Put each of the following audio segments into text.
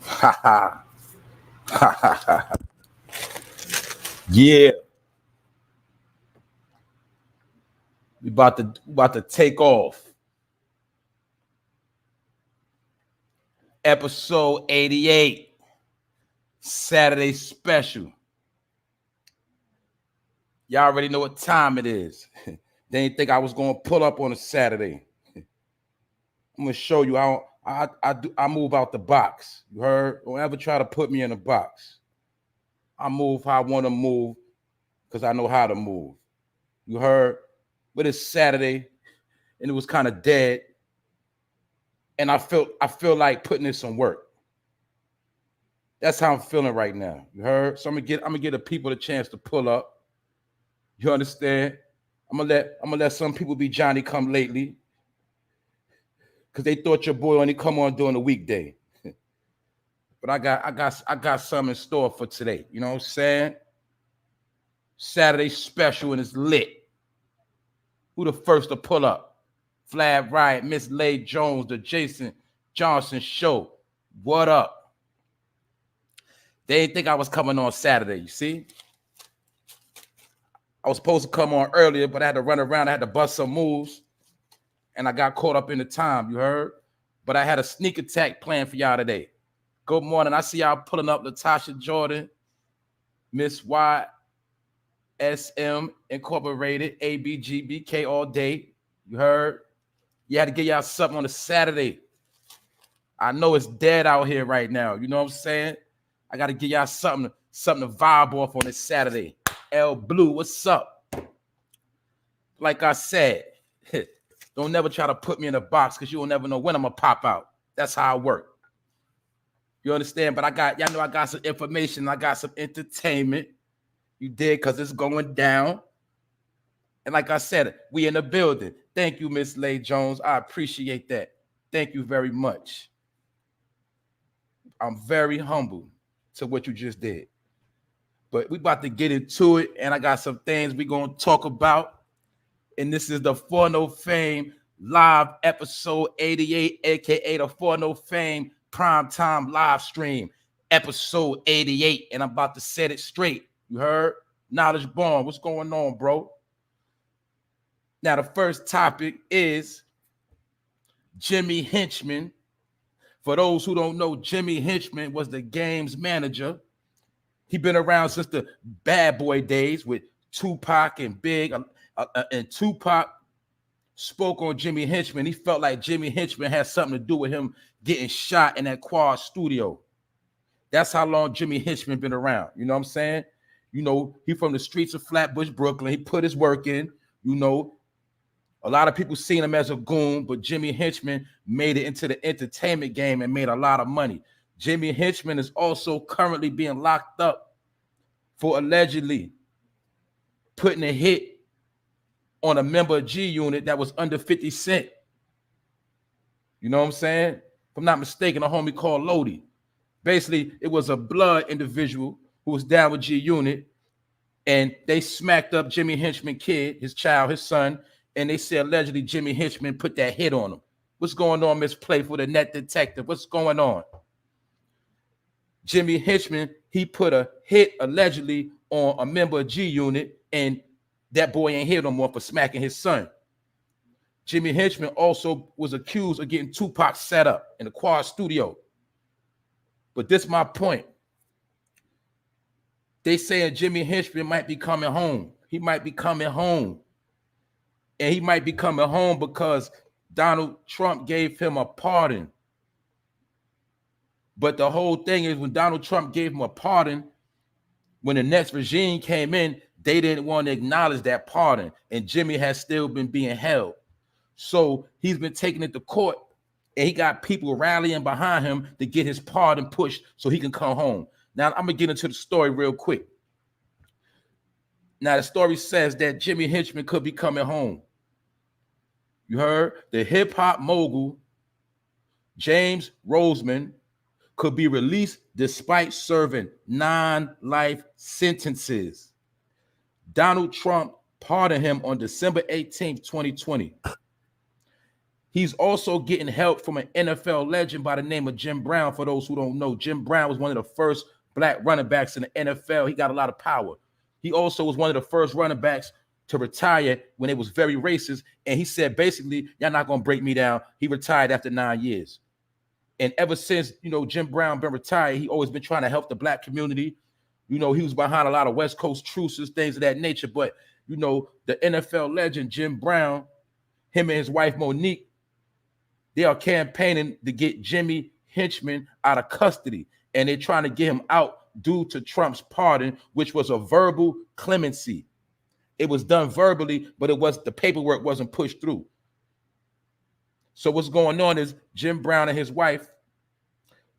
Ha ha. Ha ha ha. Yeah. We about to take off. Episode 88. Saturday special. Y'all already know what time it is. They didn't think I was gonna pull up on a Saturday. I'm gonna show you how I move out the box. You heard? Don't ever try to put me in a box. I move how I want to move because I know how to move. You heard? But it's Saturday and it was kind of dead. And I feel like putting in some work. That's how I'm feeling right now. You heard? So I'm gonna get the people the chance to pull up. You understand? I'm gonna let some people be Johnny come lately. Cause they thought your boy only come on during the weekday. But I got something in store for today. You know what I'm saying? Saturday special and it's lit. Who the first to pull up? Flab Riot, Miss Lay Jones, the Jason Johnson Show. What up? They didn't think I was coming on Saturday, you see? I was supposed to come on earlier, but I had to run around. I had to bust some moves, and I got caught up in the time, you heard? But I had a sneak attack planned for y'all today. Good morning. I see y'all pulling up Latasha Jordan, Miss YSM Incorporated, ABGBK all day. You heard? You had to get y'all something on a Saturday. I know it's dead out here right now. You know what I'm saying? I got to get y'all something to vibe off on this Saturday. L Blue, what's up? Like I said, don't never try to put me in a box because you'll never know when I'm going to pop out. That's how I work. You understand? But y'all know I got some information. I got some entertainment. You did, because it's going down. And like I said, we in the building. Thank you, Miss Lay Jones. I appreciate that. Thank you very much. I'm very humble to what you just did. But we about to get into it, and I got some things we going to talk about. And this is the 4No Fame live episode 88, a.k.a. the 4No Fame primetime live stream, episode 88. And I'm about to set it straight. You heard? Knowledge Born. What's going on, bro? Now, the first topic is Jimmy Henchman. For those who don't know, Jimmy Henchman was the game's manager. He been around since the Bad Boy days with Tupac and Big. And Tupac spoke on Jimmy Henchman. He felt like Jimmy Henchman had something to do with him getting shot in that Quad studio. That's how long Jimmy Henchman been around. You know what I'm saying? You know, he from the streets of Flatbush, Brooklyn. He put his work in. You know, a lot of people seen him as a goon, but Jimmy Henchman made it into the entertainment game and made a lot of money. Jimmy Henchman is also currently being locked up for allegedly putting a hit on a member of G Unit that was under 50 Cent. You know what I'm saying? If I'm not mistaken, a homie called Lodi. Basically, it was a blood individual who was down with G Unit, and they smacked up Jimmy Henchman kid, his child, his son, and they said allegedly Jimmy Henchman put that hit on him. What's going on, Miss Playful, the net detective? What's going on? Jimmy Henchman, he put a hit allegedly on a member of G Unit, and that boy ain't here no more for smacking his son. Jimmy Henchman also was accused of getting Tupac set up in the Quad studio. But this is my point. They saying Jimmy Henchman might be coming home. He might be coming home. And he might be coming home because Donald Trump gave him a pardon. But the whole thing is, when Donald Trump gave him a pardon, when the next regime came in, they didn't want to acknowledge that pardon. And Jimmy has still been being held. So he's been taking it to court, and he got people rallying behind him to get his pardon pushed so he can come home. Now, I'm going to get into the story real quick. Now, the story says that Jimmy Henchman could be coming home. You heard? The hip-hop mogul, James Roseman, could be released despite serving 9 life sentences. Donald Trump pardoned him on December 18th, 2020. He's also getting help from an NFL legend by the name of Jim Brown. For those who don't know, Jim Brown was one of the first black running backs in the NFL. He got a lot of power. He also was one of the first running backs to retire when it was very racist. And he said, basically, y'all not going to break me down. He retired after 9 years. And ever since, Jim Brown been retired, he always been trying to help the black community. He was behind a lot of West Coast truces, things of that nature. But, the NFL legend, Jim Brown, him and his wife, Monique, they are campaigning to get Jimmy Henchman out of custody. And they're trying to get him out due to Trump's pardon, which was a verbal clemency. It was done verbally, but the paperwork wasn't pushed through. So what's going on is Jim Brown and his wife,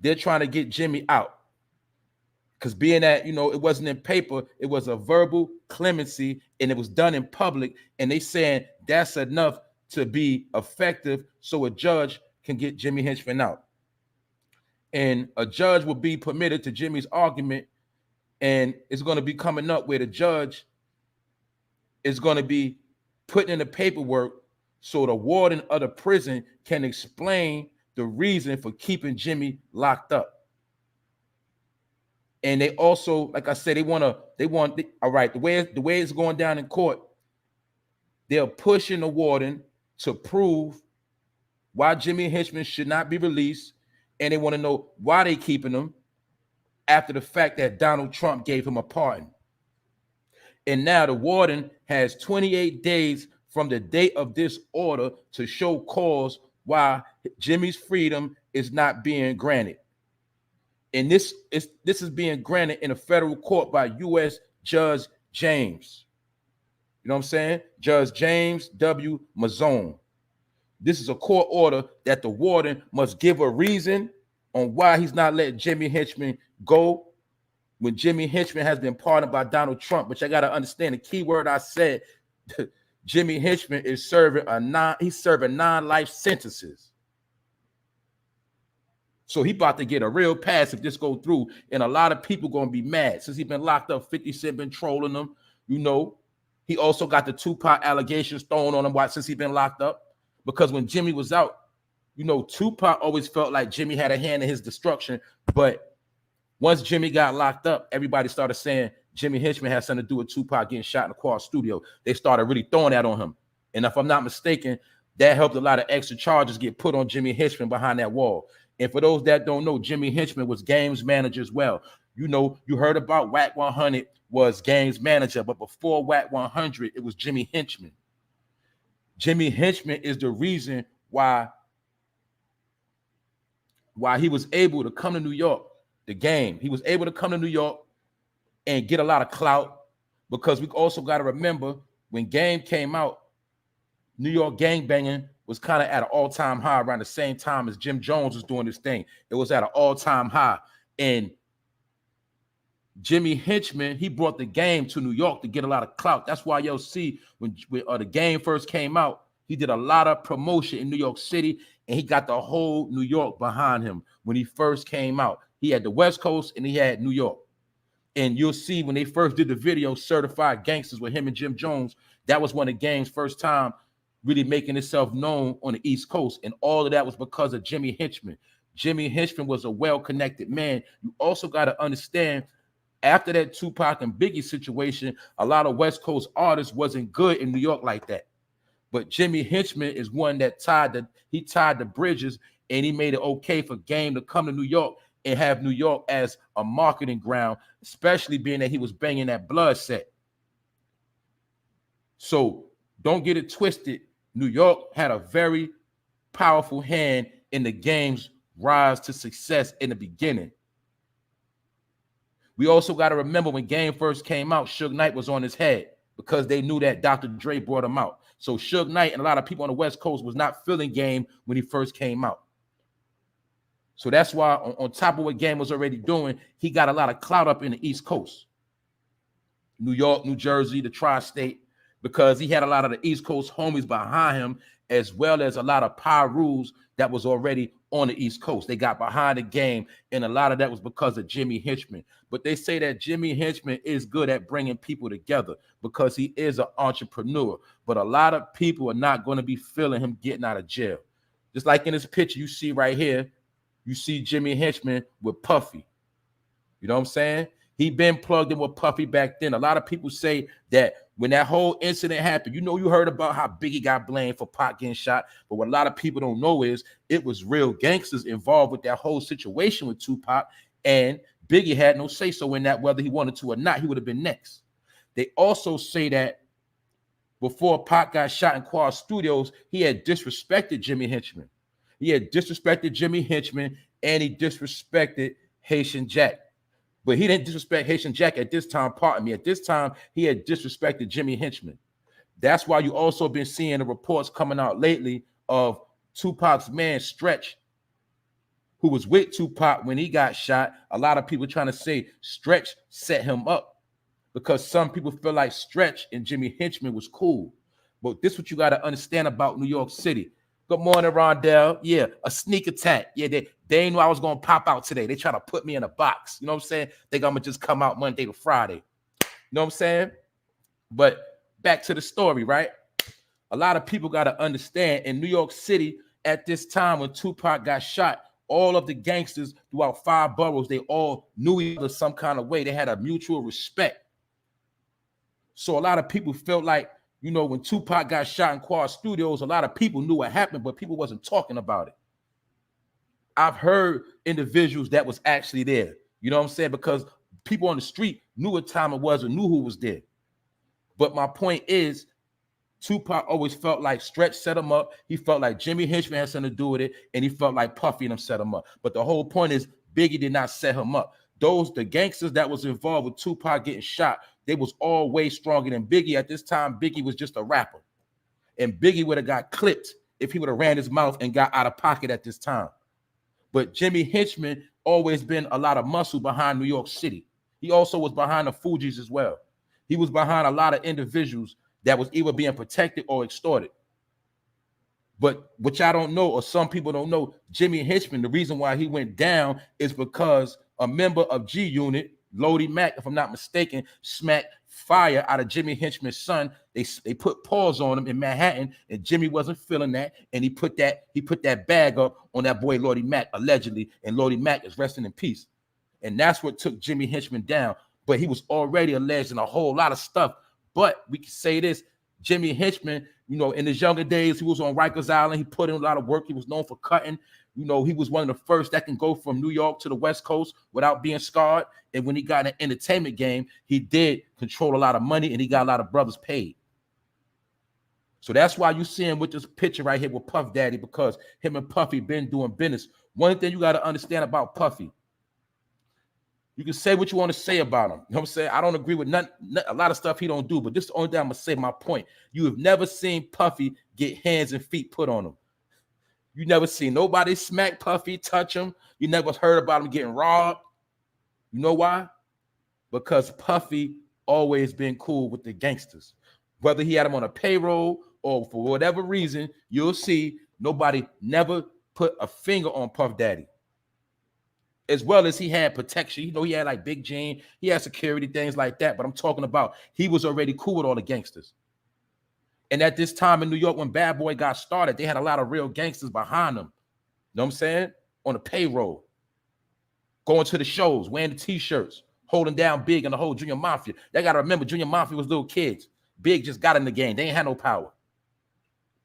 they're trying to get Jimmy out. Because being that, it wasn't in paper, it was a verbal clemency, and it was done in public. And they saying that's enough to be effective so a judge can get Jimmy Henchman out. And a judge will be permitted to Jimmy's argument, and it's going to be coming up where the judge is going to be putting in the paperwork so the warden of the prison can explain the reason for keeping Jimmy locked up. And they also, like I said, all right, the way it's going down in court, they're pushing the warden to prove why Jimmy Henchman should not be released, and they want to know why they keeping him after the fact that Donald Trump gave him a pardon. And now the warden has 28 days from the date of this order to show cause why Jimmy's freedom is not being granted. And this is being granted in a federal court by U.S. Judge James. You know what I'm saying? Judge James W. Mazzone. This is a court order that the warden must give a reason on why he's not letting Jimmy Henchman go when Jimmy Henchman has been pardoned by Donald Trump. But I got to understand the key word I said. Jimmy Henchman is serving non-life sentences. So he about to get a real pass if this go through, and a lot of people going to be mad. Since he's been locked up, 50 Cent been trolling him, He also got the Tupac allegations thrown on him since he's been locked up. Because when Jimmy was out, Tupac always felt like Jimmy had a hand in his destruction. But once Jimmy got locked up, everybody started saying Jimmy Henchman had something to do with Tupac getting shot in the Quad studio. They started really throwing that on him. And if I'm not mistaken, that helped a lot of extra charges get put on Jimmy Henchman behind that wall. And for those that don't know, Jimmy Henchman was games manager as well. You heard about Whack 100 was games manager, but before Whack 100, it was Jimmy Henchman. Jimmy Henchman is the reason why he was able to come to New York, the game. He was able to come to New York and get a lot of clout, because we also got to remember when Game came out, New York gangbanging was kind of at an all-time high around the same time as Jim Jones was doing this thing. It was at an all-time high. And Jimmy Henchman, he brought the game to New York to get a lot of clout. That's why you'll see when the game first came out, he did a lot of promotion in New York City, and he got the whole New York behind him when he first came out. He had the West Coast and he had New York. And you'll see when they first did the video, Certified Gangsters, with him and Jim Jones, that was one of Game's first time really making itself known on the East Coast. And all of that was because of Jimmy Henchman. Jimmy Henchman was a well-connected man. You also got to understand, after that Tupac and Biggie situation, a lot of West Coast artists wasn't good in New York like that. But Jimmy Henchman is one that tied the bridges, and he made it okay for Game to come to New York and have New York as a marketing ground, especially being that he was banging that Blood set. So don't get it twisted. New York had a very powerful hand in the Game's rise to success in the beginning. We also got to remember when Game first came out, Suge Knight was on his head because they knew that Dr. Dre brought him out. So Suge Knight and a lot of people on the West Coast was not feeling Game when he first came out. So that's why on top of what Game was already doing, he got a lot of clout up in the East Coast. New York, New Jersey, the tri-state, because he had a lot of the East Coast homies behind him, as well as a lot of power rules that was already on the East Coast. They got behind the Game, and a lot of that was because of Jimmy Henchman. But they say that Jimmy Henchman is good at bringing people together because he is an entrepreneur. But a lot of people are not going to be feeling him getting out of jail. Just like in this picture you see right here, you see Jimmy Henchman with Puffy. You know what I'm saying? He been plugged in with Puffy back then. A lot of people say that when that whole incident happened, you heard about how Biggie got blamed for Pac getting shot. But what a lot of people don't know is it was real gangsters involved with that whole situation with Tupac. And Biggie had no say-so in that, whether he wanted to or not. He would have been next. They also say that before Pac got shot in Quad Studios, he had disrespected Jimmy Henchman. He had disrespected Jimmy Henchman, and he disrespected Haitian Jack. But he didn't disrespect Haitian Jack at this time, pardon me. At this time, he had disrespected Jimmy Henchman. That's why you also been seeing the reports coming out lately of Tupac's man, Stretch, who was with Tupac when he got shot. A lot of people trying to say Stretch set him up because some people feel like Stretch and Jimmy Henchman was cool. But this is what you got to understand about New York City. Good morning, Rondell. Yeah, a sneak attack. Yeah, they didn't know I was going to pop out today. They try to put me in a box. You know what I'm saying? Think I'm going to just come out Monday to Friday. You know what I'm saying? But back to the story, right? A lot of people got to understand in New York City at this time when Tupac got shot, all of the gangsters throughout 5 boroughs, they all knew each other some kind of way. They had a mutual respect. So a lot of people felt like, when Tupac got shot in Quad Studios, a lot of people knew what happened, but people wasn't talking about it. I've heard individuals that was actually there. You know what I'm saying? Because people on the street knew what time it was and knew who was there. But my point is, Tupac always felt like Stretch set him up. He felt like Jimmy Henchman had something to do with it, and he felt like Puffy and them set him up. But the whole point is Biggie did not set him up. The gangsters that was involved with Tupac getting shot, they was all way stronger than Biggie. At this time, Biggie was just a rapper. And Biggie would have got clipped if he would have ran his mouth and got out of pocket at this time. But Jimmy Henchman always been a lot of muscle behind New York City. He also was behind the Fugees as well. He was behind a lot of individuals that was either being protected or extorted. But what y'all don't know, or some people don't know, Jimmy Henchman, the reason why he went down is because a member of G Unit, Lodi Mac, if I'm not mistaken, smacked fire out of Jimmy Henchman's son. They put paws on him in Manhattan, and Jimmy wasn't feeling that, and he put that bag up on that boy Lodi Mac, allegedly, and Lodi Mac is resting in peace. And that's what took Jimmy Henchman down. But he was already alleged in a whole lot of stuff. But we can say this, Jimmy Henchman, in his younger days, he was on Rikers Island. He put in a lot of work. He was known for cutting. He was one of the first that can go from New York to the West Coast without being scarred. And when he got in an entertainment game, he did control a lot of money, and he got a lot of brothers paid. So that's why you see him with this picture right here with Puff Daddy, because him and Puffy been doing business. One thing you got to understand about Puffy, you can say what you want to say about him. You know what I'm saying? I don't agree with a lot of stuff he don't do, but this is the only thing I'm going to say my point. You have never seen Puffy get hands and feet put on him. You never seen nobody smack Puffy, touch him. You never heard about him getting robbed. You know why? Because Puffy always been cool with the gangsters. Whether he had them on a payroll or for whatever reason, you'll see nobody never put a finger on Puff Daddy. As well as he had protection. He had like Big Gene. He had security, things like that. But I'm talking about he was already cool with all the gangsters. And at this time in New York, when Bad Boy got started, they had a lot of real gangsters behind them. You know what I'm saying? On the payroll. Going to the shows, wearing the T-shirts, holding down Big and the whole Junior Mafia. They got to remember, Junior Mafia was little kids. Big just got in the game. They ain't had no power.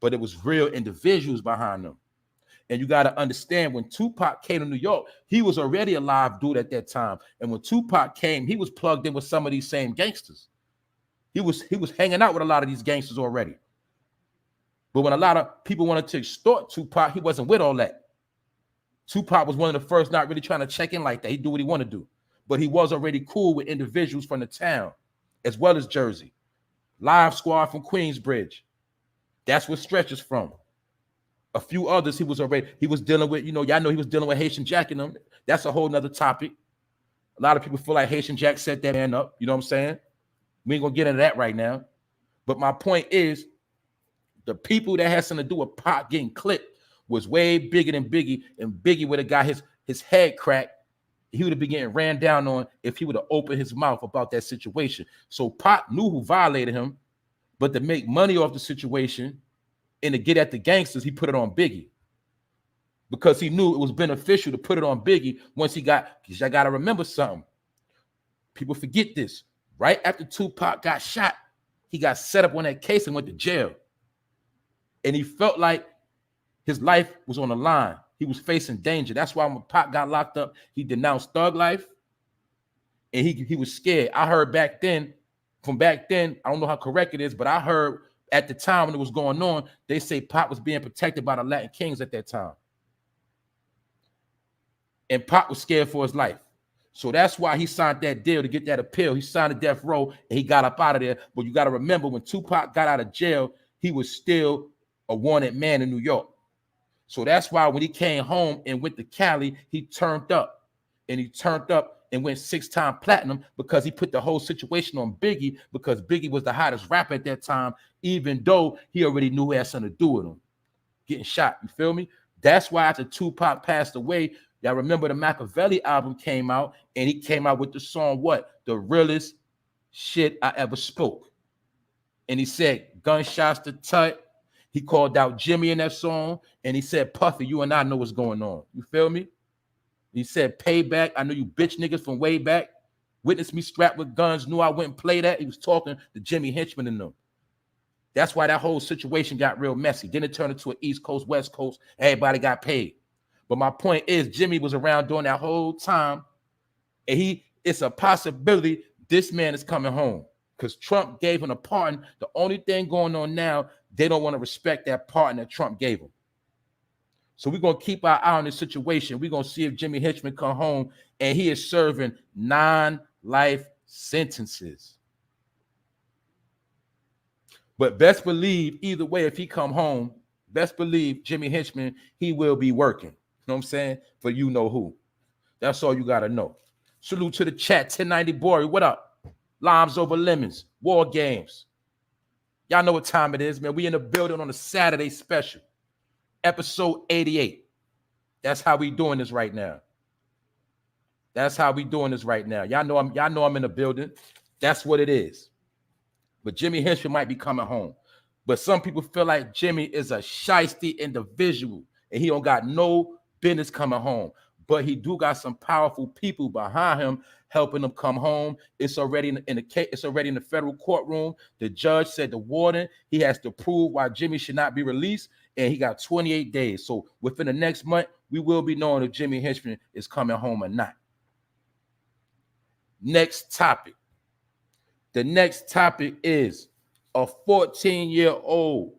But it was real individuals behind them. And you got to understand, when Tupac came to New York, he was already a live dude at that time. And when Tupac came, he was plugged in with some of these same gangsters. He was hanging out with a lot of these gangsters already. But when a lot of people wanted to extort Tupac, he wasn't with all that. Tupac was one of the first not really trying to check in like that. He do what he want to do. But he was already cool with individuals from the town, as well as Jersey. Live Squad from Queensbridge. That's where Stretch is from. A few others he was dealing with, y'all know he was dealing with Haitian Jack and them. That's a whole nother topic. A lot of people feel like Haitian Jack set that man up. You know what I'm saying? We ain't gonna get into that right now. But my point is, the people that had something to do with Pac getting clipped was way bigger than Biggie, and Biggie would have got his head cracked. He would have been getting ran down on if he would have opened his mouth about that situation. So Pac knew who violated him, but to make money off the situation and to get at the gangsters, he put it on Biggie. because he knew it was beneficial to put it on Biggie once he got, because I got to remember something. People forget this. Right after Tupac got shot, he got set up on that case and went to jail. And he felt like his life was on the line. He was facing danger. That's why when Pac got locked up, he denounced thug life. And he was scared. I heard back then, I don't know how correct it is, but I heard at the time when it was going on, they say Pac was being protected by the Latin Kings at that time. And Pac was scared for his life. So that's why he signed that deal to get that appeal. He signed a death row and he got up out of there. But you got to remember, when Tupac got out of jail, he was still a wanted man in New York. So that's why when he came home and went to Cali, he turned up. And he turned up and went 6-time platinum because he put the whole situation on Biggie, because Biggie was the hottest rapper at that time, even though he already knew he had something to do with him getting shot. You feel me? That's why after Tupac passed away, y'all remember the Machiavelli album came out, and he came out with the song, what? The realest shit I ever spoke. And he said, gunshots to Tut. He called out Jimmy in that song, and he said, Puffy, you and I know what's going on. You feel me? He said, payback. I know you bitch niggas from way back. Witnessed me strapped with guns, knew I wouldn't play that. He was talking to Jimmy Henchman and them. That's why that whole situation got real messy. Then it turned into an East Coast, West Coast. Everybody got paid. But my point is, Jimmy was around during that whole time, and it's a possibility this man is coming home because Trump gave him a pardon. The only thing going on now, they don't want to respect that pardon that Trump gave him. So we're going to keep our eye on this situation. We're going to see if Jimmy Henchman come home, and he is serving 9 life sentences. But best believe, either way, if he come home, best believe Jimmy Henchman, he will be working. You know what I'm saying? For you know who. That's all you got to know. Salute to the chat. 1090 Bory, what up? Limes over lemons. War games. Y'all know what time it is, man. We in the building on a Saturday special. Episode 88. That's how we doing this right now. That's how we doing this right now. Y'all know I'm in the building. That's what it is. But Jimmy Henchman might be coming home. But some people feel like Jimmy is a shiesty individual and he don't got no business coming home. But he do got some powerful people behind him helping him come home. It's already in the case. It's already in the federal courtroom. The judge said the warden, he has to prove why Jimmy should not be released. And he got 28 days. So within the next month, we will be knowing if Jimmy Henchman is coming home or not. Next topic. The next topic is a 14-year-old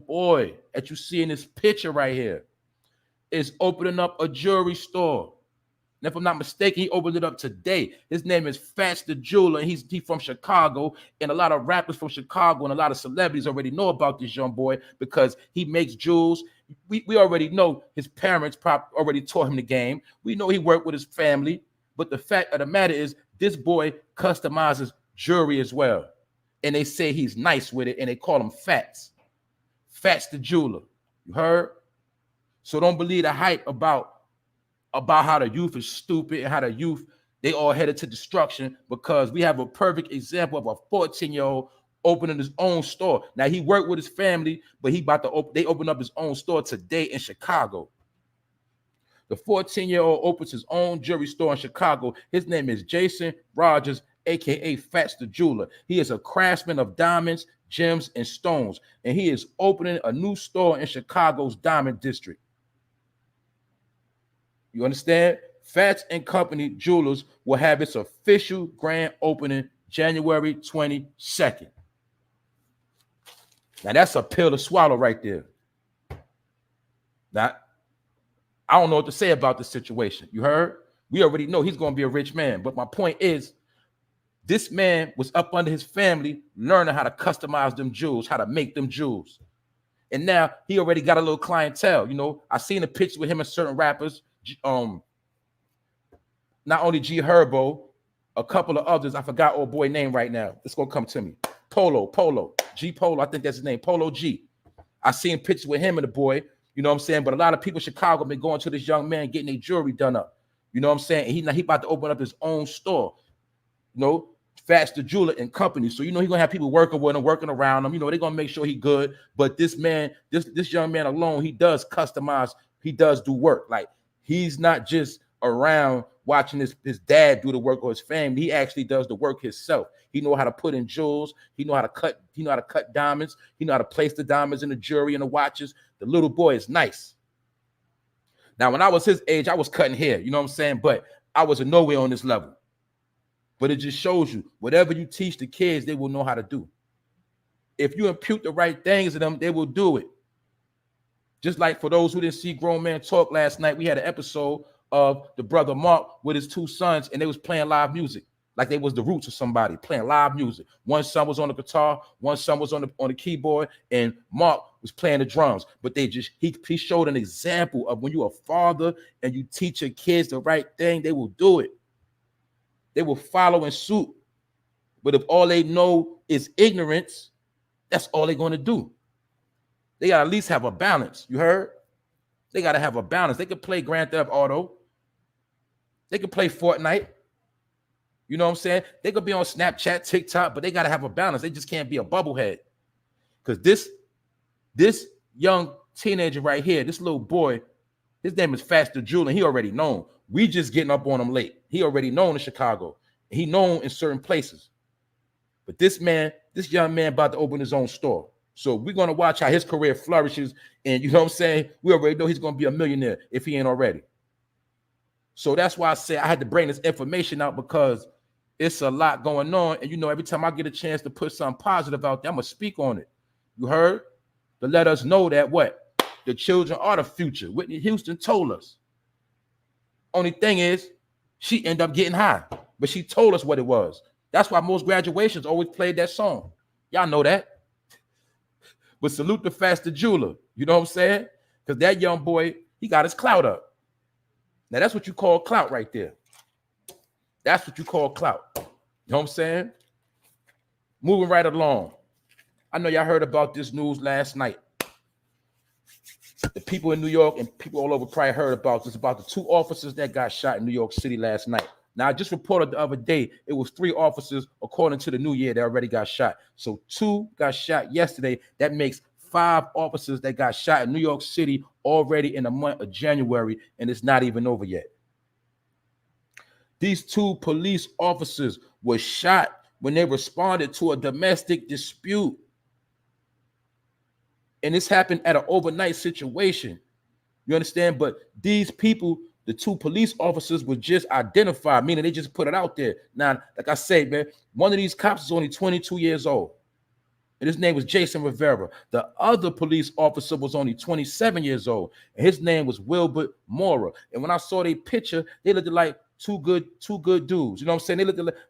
boy that you see in this picture right here is opening up a jewelry store. And if I'm not mistaken, he opened it up today. His name is Fats the Jeweler. He's from Chicago, and a lot of rappers from Chicago and a lot of celebrities already know about this young boy because he makes jewels. We already know his parents already taught him the game. We know he worked with his family, but the fact of the matter is this boy customizes jewelry as well. And they say he's nice with it, and they call him Fats. Fats the Jeweler. You heard? So don't believe the hype about how the youth is stupid and how the youth, they all headed to destruction, because we have a perfect example of a 14-year-old opening his own store. Now, he worked with his family, but they opened up his own store today in Chicago. The 14-year-old opens his own jewelry store in Chicago. His name is Jason Rogers, a.k.a. Fats the Jeweler. He is a craftsman of diamonds, gems, and stones, and he is opening a new store in Chicago's Diamond District. You understand? Fats and Company Jewelers will have its official grand opening January 22nd. Now, that's a pill to swallow right there. Now, I don't know what to say about this situation. You heard? We already know he's going to be a rich man. But my point is, this man was up under his family learning how to customize them jewels, how to make them jewels. And now he already got a little clientele. You know, I seen a picture with him and certain rappers. Not only G Herbo, a couple of others. I forgot old boy name right now. It's gonna come to me. Polo, G Polo. I think that's his name. Polo G. I seen pictures with him and the boy. You know what I'm saying? But a lot of people in Chicago been going to this young man getting their jewelry done up. You know what I'm saying? And he about to open up his own store. You know, Faster Jeweler and Company. So, you know, he's going to have people working with him, working around him. You know, they're going to make sure he's good. But this man, this young man alone, he does customize. He does do work. Like, he's not just around watching his dad do the work or his family. He actually does the work himself. He know how to put in jewels. He know how to cut diamonds. He know how to place the diamonds in the jewelry and the watches. The little boy is nice. Now, when I was his age, I was cutting hair. You know what I'm saying? But I was nowhere on this level. But it just shows you, whatever you teach the kids, they will know how to do. If you impute the right things to them, they will do it. Just like for those who didn't see Grown Man Talk last night, we had an episode of the brother Mark with his two sons, and they was playing live music, like they was the Roots or somebody, playing live music. One son was on the guitar, one son was on the keyboard, and Mark was playing the drums. But he showed an example of when you're a father and you teach your kids the right thing, they will do it. They will follow in suit. But if all they know is ignorance, that's all they're going to do. They got to at least have a balance. You heard? They got to have a balance. They could play Grand Theft Auto. They could play Fortnite. You know what I'm saying? They could be on Snapchat, TikTok, but they got to have a balance. They just can't be a bubblehead. Because this young teenager right here, this little boy, his name is Faster Jeweler. He already known. We just getting up on him late. He already known in Chicago. He known in certain places. But this young man about to open his own store. So we're going to watch how his career flourishes. And you know what I'm saying? We already know he's going to be a millionaire if he ain't already. So that's why I say I had to bring this information out, because it's a lot going on. And, you know, every time I get a chance to put something positive out there, I'm going to speak on it. You heard? To let us know that what? The children are the future. Whitney Houston told us. Only thing is, she ended up getting high, but she told us what it was. That's why most graduations always played that song. Y'all know that. But salute the Faster Jeweler. You know what I'm saying? Because that young boy, he got his clout up. Now, that's what you call clout right there. That's what you call clout. You know what I'm saying? Moving right along. I know y'all heard about this news last night. The people in New York and people all over probably heard about this, about the two officers that got shot in New York City last night. Now, I just reported the other day, it was 3 officers, according to the new year, that already got shot. So 2 got shot yesterday. That makes 5 officers that got shot in New York City already in the month of January, and it's not even over yet. These 2 police officers were shot when they responded to a domestic dispute. And this happened at an overnight situation. You understand? But these people, the 2 police officers, were just identified, meaning they just put it out there. Now, like I said, man, one of these cops is only 22 years old. And his name was Jason Rivera. The other police officer was only 27 years old. And his name was Wilbert Mora. And when I saw their picture, they looked like two good dudes. You know what I'm saying?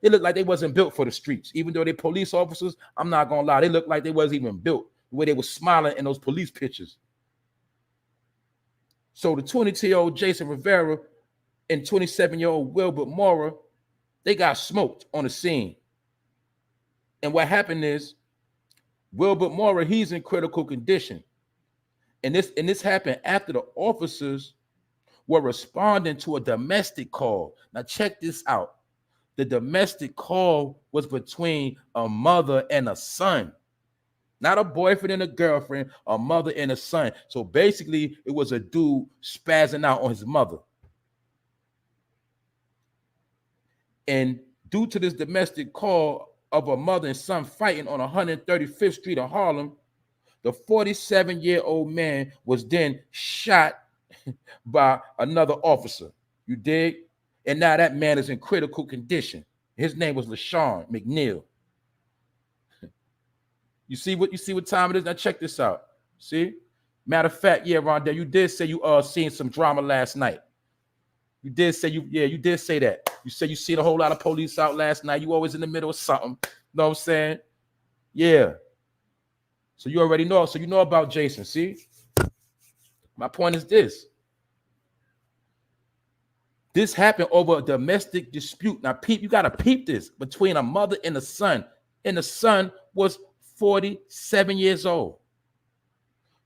They looked like they wasn't built for the streets. Even though they're police officers, I'm not going to lie, they looked like they wasn't even built. The way they were smiling in those police pictures. So the 22-year-old Jason Rivera and 27-year-old Wilbert Mora, they got smoked on the scene. And what happened is, Wilbert Mora, he's in critical condition. And this happened after the officers were responding to a domestic call. Now check this out. The domestic call was between a mother and a son. Not a boyfriend and a girlfriend, a mother and a son. So basically, it was a dude spazzing out on his mother. And due to this domestic call of a mother and son fighting on 135th Street of Harlem, the 47-year-old man was then shot by another officer. You dig? And now that man is in critical condition. His name was LaShawn McNeil. You see what time it is? Now check this out. See? Matter of fact, yeah, Rondell, you did say you seen some drama last night. You did say you did say that. You said you seen a whole lot of police out last night. You always in the middle of something. You know what I'm saying? Yeah. So you already know. So you know about Jason. See? My point is this. This happened over a domestic dispute. Now, peep, you gotta peep this between a mother and a son. And the son was 47 years old.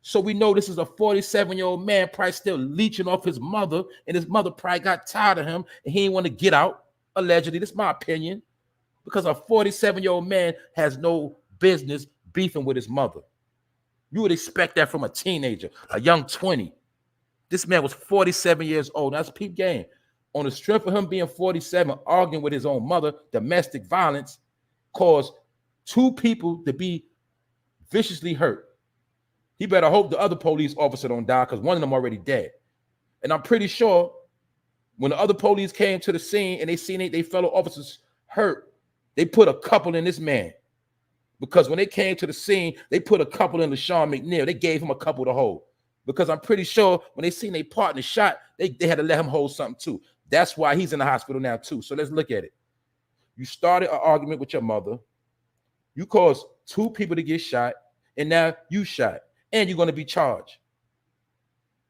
So we know this is a 47-year-old man probably still leeching off his mother, and his mother probably got tired of him and he didn't want to get out, allegedly. This is my opinion. Because a 47-year-old man has no business beefing with his mother. You would expect that from a teenager, a young 20. This man was 47 years old. That's peep game. On the strength of him being 47, arguing with his own mother, domestic violence caused two people to be viciously hurt. He better hope the other police officer don't die because one of them already dead. And I'm pretty sure when the other police came to the scene and they seen they fellow officers hurt, they put a couple in this man. Because when they came to the scene, they put a couple in LaShawn McNeil. They gave him a couple to hold. Because I'm pretty sure when they seen their partner shot, they had to let him hold something too. That's why he's in the hospital now too. So let's look at it. You started an argument with your mother. You caused two people to get shot, and now you shot, and you're going to be charged.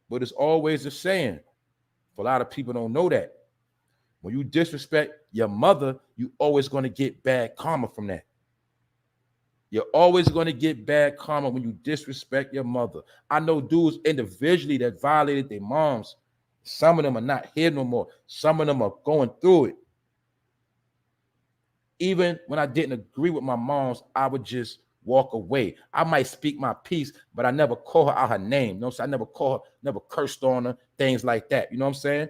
But it's always the saying. A lot of people don't know that. When you disrespect your mother, you always going to get bad karma from that. You're always going to get bad karma when you disrespect your mother. I know dudes individually that violated their moms. Some of them are not here no more. Some of them are going through it. Even when I didn't agree with my moms, I would just walk away. I might speak my piece, but I never call her out her name. You know what I'm saying? I never call her, never cursed on her, things like that. You know what I'm saying?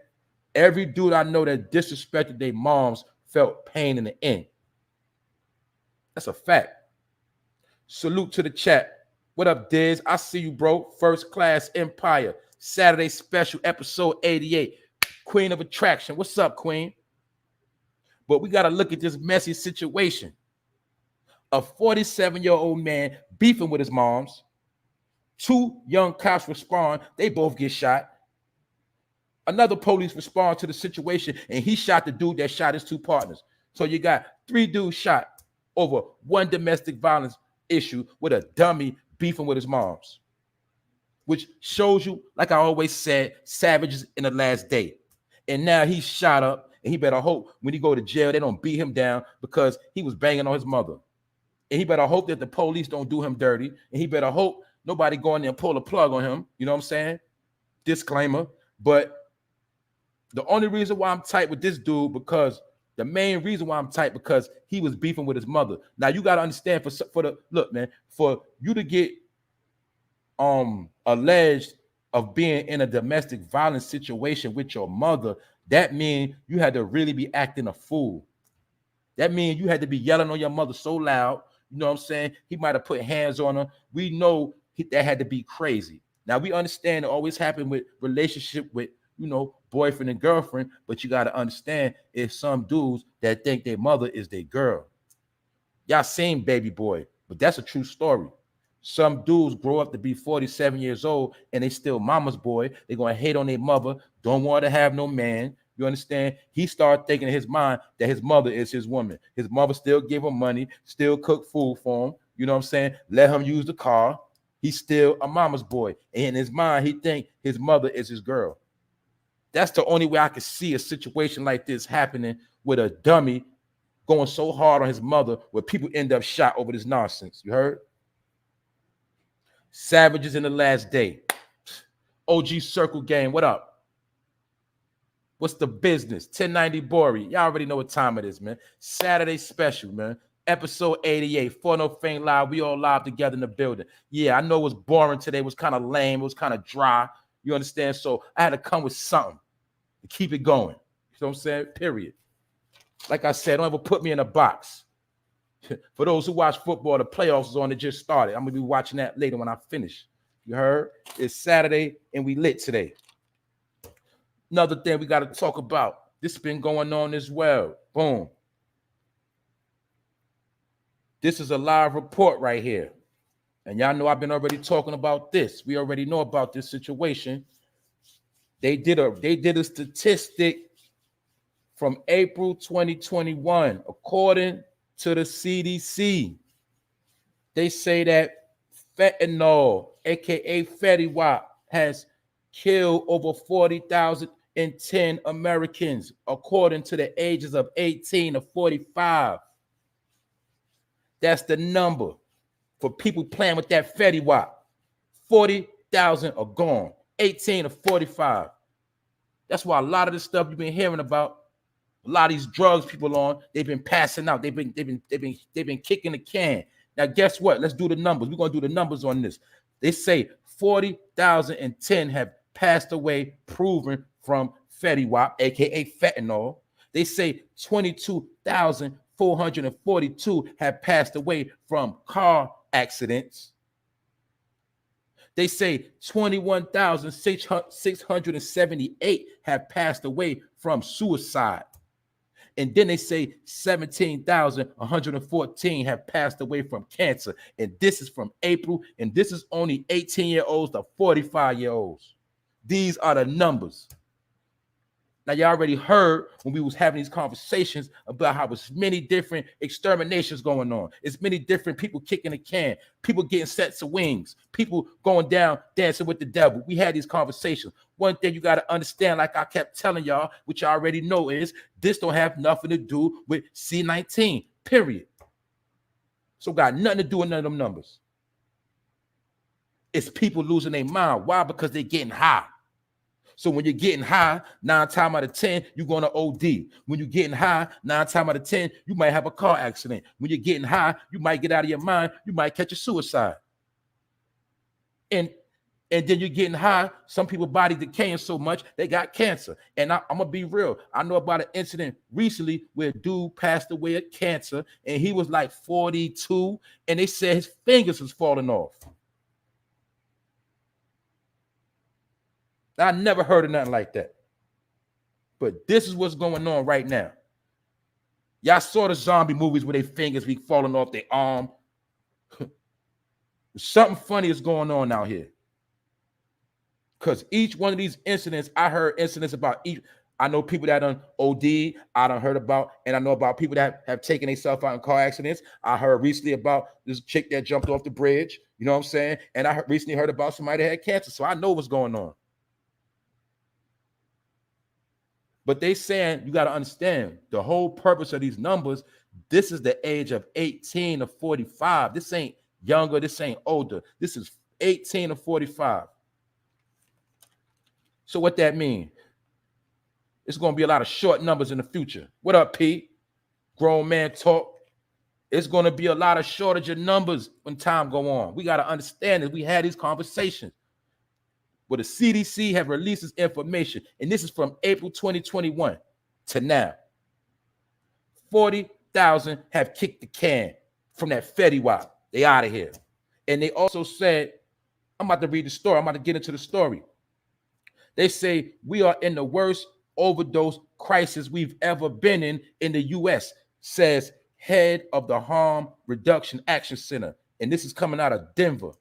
Every dude I know that disrespected their moms felt pain in the end. That's a fact. Salute to the chat. What up, Diz? I see you, bro. First Class Empire. Saturday special, episode 88. Queen of Attraction. What's up, Queen? But we got to look at this messy situation. A 47-year-old man beefing with his moms. Two young cops respond. They both get shot. Another police respond to the situation, and he shot the dude that shot his two partners. So you got three dudes shot over one domestic violence issue with a dummy beefing with his moms, which shows you, like I always said, savages in the last day. And now he's shot up, and he better hope when he go to jail they don't beat him down because he was banging on his mother. And he better hope that the police don't do him dirty, and he better hope nobody go in there and pull a plug on him. You know what I'm saying? Disclaimer. But the only reason why I'm tight with this dude, because the main reason why I'm tight, because he was beefing with his mother. Now you got to understand, for the look, man, for you to get alleged of being in a domestic violence situation with your mother, that means you had to really be acting a fool. That means you had to be yelling on your mother so loud. You know what I'm saying? He might have put hands on her. We know that had to be crazy. Now we understand it always happened with relationship with, you know, boyfriend and girlfriend, but you got to understand it's some dudes that think their mother is their girl. Y'all seen Baby Boy, but that's a true story. Some dudes grow up to be 47 years old and they still mama's boy. They're going to hate on their mother, don't want to have no man. You understand? He started thinking in his mind that his mother is his woman. His mother still give him money, still cook food for him. You know what I'm saying? Let him use the car. He's still a mama's boy. And in his mind, he think his mother is his girl. That's the only way I could see a situation like this happening with a dummy going so hard on his mother where people end up shot over this nonsense. You heard? Savages in the last day. OG Circle Game, what up? What's the business? 1090 Bori. Y'all already know what time it is, man. Saturday special, man. Episode 88. 4No Fame Live. We all live together in the building. Yeah, I know it was boring today. It was kind of lame. It was kind of dry. You understand? So I had to come with something to keep it going. You know what I'm saying? Period. Like I said, don't ever put me in a box. For those who watch football, the playoffs is on. It just started. I'm going to be watching that later when I finish. You heard? It's Saturday, and we lit today. Another thing we got to talk about. This has been going on as well. Boom. This is a live report right here. And y'all know I've been already talking about this. We already know about this situation. They did a statistic from April 2021, according to the CDC. They say that fentanyl, aka Fentanyl, has killed over 40,010 Americans, according to the ages of 18 to 45. That's the number for people playing with that Fentanyl. 40,000 are gone, 18 to 45. That's why a lot of the stuff you've been hearing about A lot of these drugs people on, they've been passing out. They've been kicking the can. Now, guess what? Let's do the numbers. We're gonna do the numbers on this. They say 40,010 have passed away, proven from Fetty aka fentanyl. They say 22,442 have passed away from car accidents. They say 21,678 have passed away from suicide. And then they say 17,114 have passed away from cancer. And this is from April. And this is only 18-year-olds to 45-year-olds. These are the numbers. Now, you already heard when we was having these conversations about how there's many different exterminations going on. It's many different people kicking the can, people getting sets of wings, people going down dancing with the devil. We had these conversations. One thing you got to understand, like I kept telling y'all, which you already know, is this don't have nothing to do with C-19, period. So got nothing to do with none of them numbers. It's people losing their mind. Why? Because they're getting high. So when you're getting high, 9 times out of 10, you're going to OD. When you're getting high, 9 times out of 10, you might have a car accident. When you're getting high, you might get out of your mind. You might catch a suicide. And then you're getting high. Some people's body decaying so much, they got cancer. And I'm going to be real. I know about an incident recently where a dude passed away of cancer, and he was like 42, and they said his fingers was falling off. I never heard of nothing like that. But this is what's going on right now. Y'all saw the zombie movies where their fingers be falling off their arm. Something funny is going on out here. Because each one of these incidents, I heard incidents about each. I know people that done OD, I done heard about, and I know about people that have taken themselves out in car accidents. I heard recently about this chick that jumped off the bridge. You know what I'm saying? And I recently heard about somebody that had cancer. So I know what's going on. But they saying you got to understand the whole purpose of these numbers. This is the age of 18 to 45. This ain't younger. This ain't older. This is 18 to 45. So what that mean? It's going to be a lot of short numbers in the future. What up, Pete? Grown man talk. It's going to be a lot of shortage of numbers when time go on. We got to understand that we had these conversations. But the CDC have released this information, and this is from April 2021 to now. 40,000 have kicked the can from that Fetty Wap. They out of here. And they also said, I'm about to read the story. I'm about to get into the story. They say we are in the worst overdose crisis we've ever been in the U.S., says head of the Harm Reduction Action Center. And this is coming out of Denver.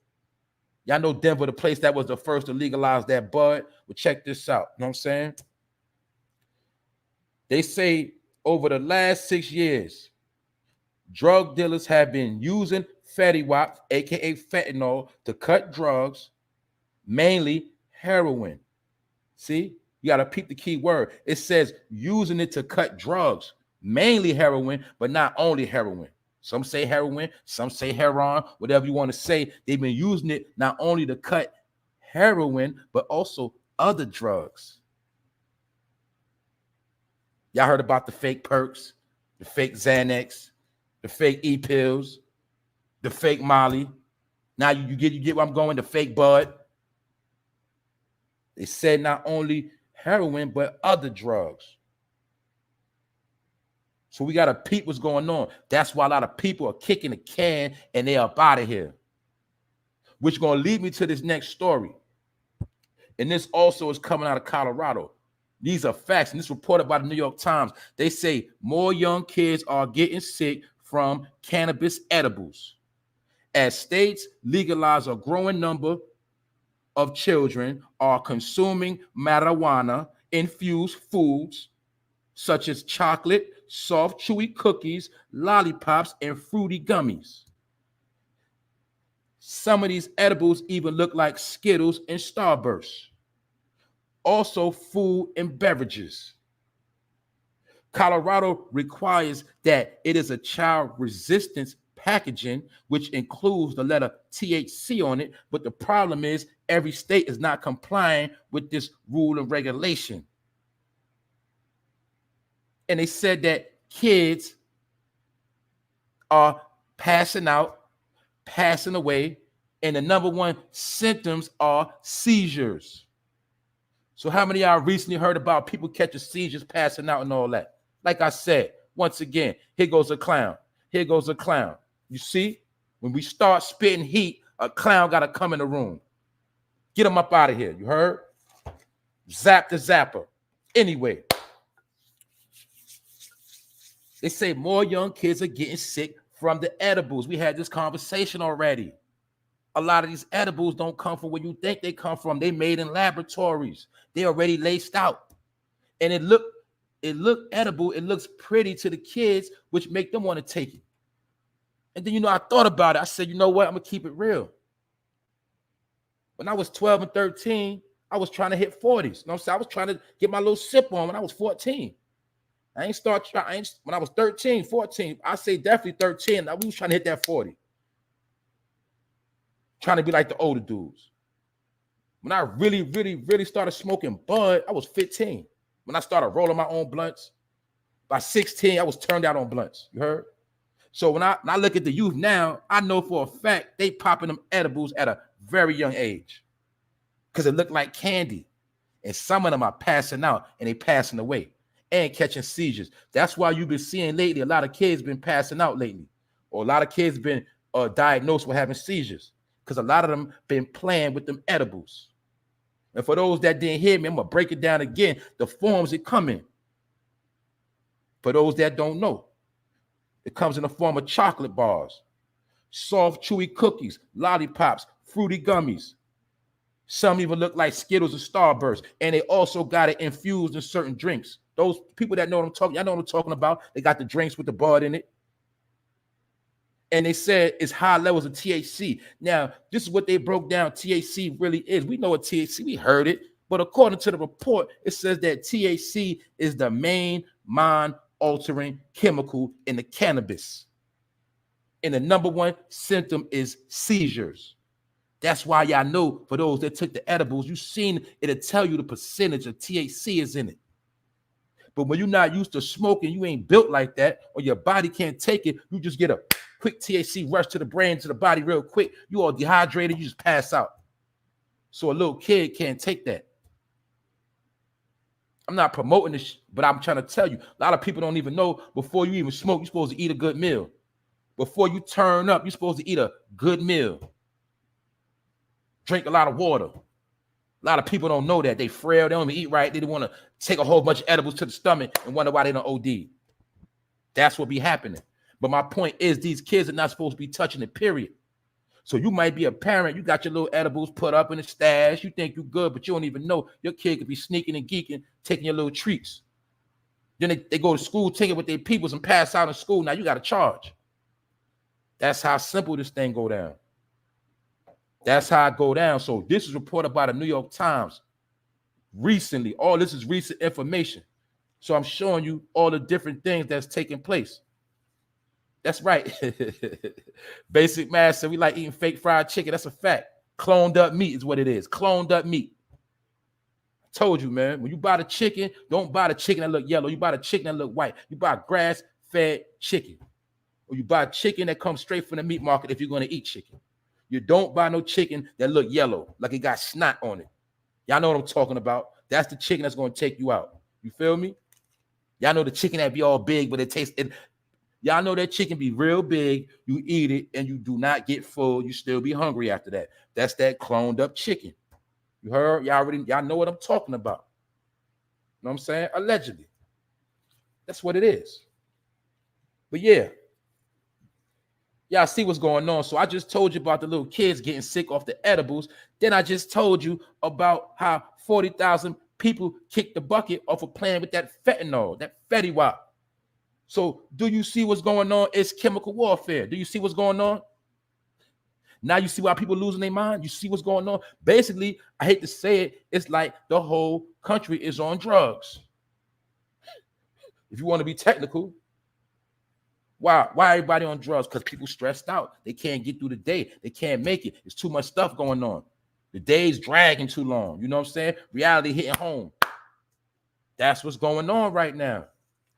Y'all know Denver, the place that was the first to legalize that bud. Well, check this out. You know what I'm saying? They say over the last 6 years, drug dealers have been using Fetty Wap, aka fentanyl, to cut drugs, mainly heroin. See, you got to peep the key word. It says using it to cut drugs, mainly heroin, but not only heroin. Some say heroin, some say heroin, whatever you want to say. They've been using it not only to cut heroin, but also other drugs. Y'all heard about the fake perks, the fake Xanax, the fake E-pills, the fake Molly. Now you get where I'm going, the fake bud. They said not only heroin, but other drugs. So we got to peep what's going on. That's why a lot of people are kicking the can and they are up out of here. Which is going to lead me to this next story. And this also is coming out of Colorado. These are facts, and this is reported by the New York Times. They say more young kids are getting sick from cannabis edibles. As states legalize, a growing number of children are consuming marijuana-infused foods such as chocolate, soft, chewy cookies, lollipops, and fruity gummies. Some of these edibles even look like Skittles and Starbursts. Also, food and beverages. Colorado requires that it is a child resistance packaging, which includes the letter THC on it. But the problem is every state is not complying with this rule and regulation. And they said that kids are passing out, passing away, and the number one symptoms are seizures. So how many of y'all recently heard about people catching seizures, passing out, and all that? Like I said, once again, here goes a clown. Here goes a clown. You see, when we start spitting heat, a clown got to come in the room. Get him up out of here. You heard? Zap the zapper. Anyway, they say more young kids are getting sick from the edibles. We had this conversation already. A lot of these edibles don't come from where you think they come from. They made in laboratories. They already laced out. And it look edible. It looks pretty to the kids, which make them want to take it. And then, I thought about it. I said, you know what? I'm going to keep it real. When I was 12 and 13, I was trying to hit 40s. You know what I'm saying? I was trying to get my little sip on when I was 14. When I was 13, 14, I say definitely 13. We was trying to hit that 40. Trying to be like the older dudes. When I really, really, really started smoking bud, I was 15. When I started rolling my own blunts, by 16, I was turned out on blunts. You heard? So when I look at the youth now, I know for a fact they popping them edibles at a very young age because it looked like candy. And some of them are passing out and they passing away and catching seizures. That's why you've been seeing lately, a lot of kids been passing out lately, or a lot of kids been diagnosed with having seizures because a lot of them been playing with them edibles. And for those that didn't hear me, I'm going to break it down again, the forms it come in. For those that don't know, it comes in the form of chocolate bars, soft, chewy cookies, lollipops, fruity gummies. Some even look like Skittles or Starbursts, and they also got it infused in certain drinks. Those people that know what I'm talking, y'all know what I'm talking about. They got the drinks with the bud in it. And they said it's high levels of THC. Now, this is what they broke down THC really is. We know what THC, we heard it, but according to the report, it says that THC is the main mind-altering chemical in the cannabis. And the number one symptom is seizures. That's why y'all know, for those that took the edibles, you've seen it'll tell you the percentage of THC is in it. But when you're not used to smoking, you ain't built like that, or your body can't take it, you just get a quick THC rush to the brain, to the body real quick. You all dehydrated, you just pass out. So a little kid can't take that. I'm not promoting this, but I'm trying to tell you, a lot of people don't even know before you even smoke, you're supposed to eat a good meal. Before you turn up, you're supposed to eat a good meal. Drink a lot of water. A lot of people don't know that. They frail, they don't even eat right. They don't want to take a whole bunch of edibles to the stomach and wonder why they don't OD. That's what be happening. But my point is, these kids are not supposed to be touching it, period. So you might be a parent, you got your little edibles put up in the stash, you think you're good, but you don't even know your kid could be sneaking and geeking, taking your little treats. Then they go to school, taking with their peoples and pass out in school. Now you got to charge. That's how simple this thing go down. That's how it go down. So this is reported by the New York Times recently. All this is recent information. So I'm showing you all the different things that's taking place. That's right. Basic Mass said we like eating fake fried chicken. That's a fact. Cloned up meat is what it is. Cloned up meat. I told you, man. When you buy the chicken, don't buy the chicken that look yellow. You buy the chicken that look white. You buy grass-fed chicken. Or you buy chicken that comes straight from the meat market if you're going to eat chicken. You don't buy no chicken that look yellow, like it got snot on it. Y'all know what I'm talking about. That's the chicken that's going to take you out. You feel me? Y'all know the chicken that be all big, but it tastes it. Y'all know that chicken be real big. You eat it and you do not get full. You still be hungry after that. That's that cloned up chicken. You heard? Y'all know what I'm talking about. You know what I'm saying? Allegedly. That's what it is. But yeah. Y'all see what's going on. So I just told you about the little kids getting sick off the edibles. Then I just told you about how 40,000 people kicked the bucket off of playing with that fentanyl, that Fentanyl. So do you see what's going on? It's chemical warfare. Do you see what's going on? Now you see why people losing their mind? You see what's going on? Basically, I hate to say it, it's like the whole country is on drugs. If you want to be technical. Why everybody on drugs? Because people stressed out. They can't get through the day. They can't make it. There's too much stuff going on. The day's dragging too long. You know what I'm saying? Reality hitting home. That's what's going on right now.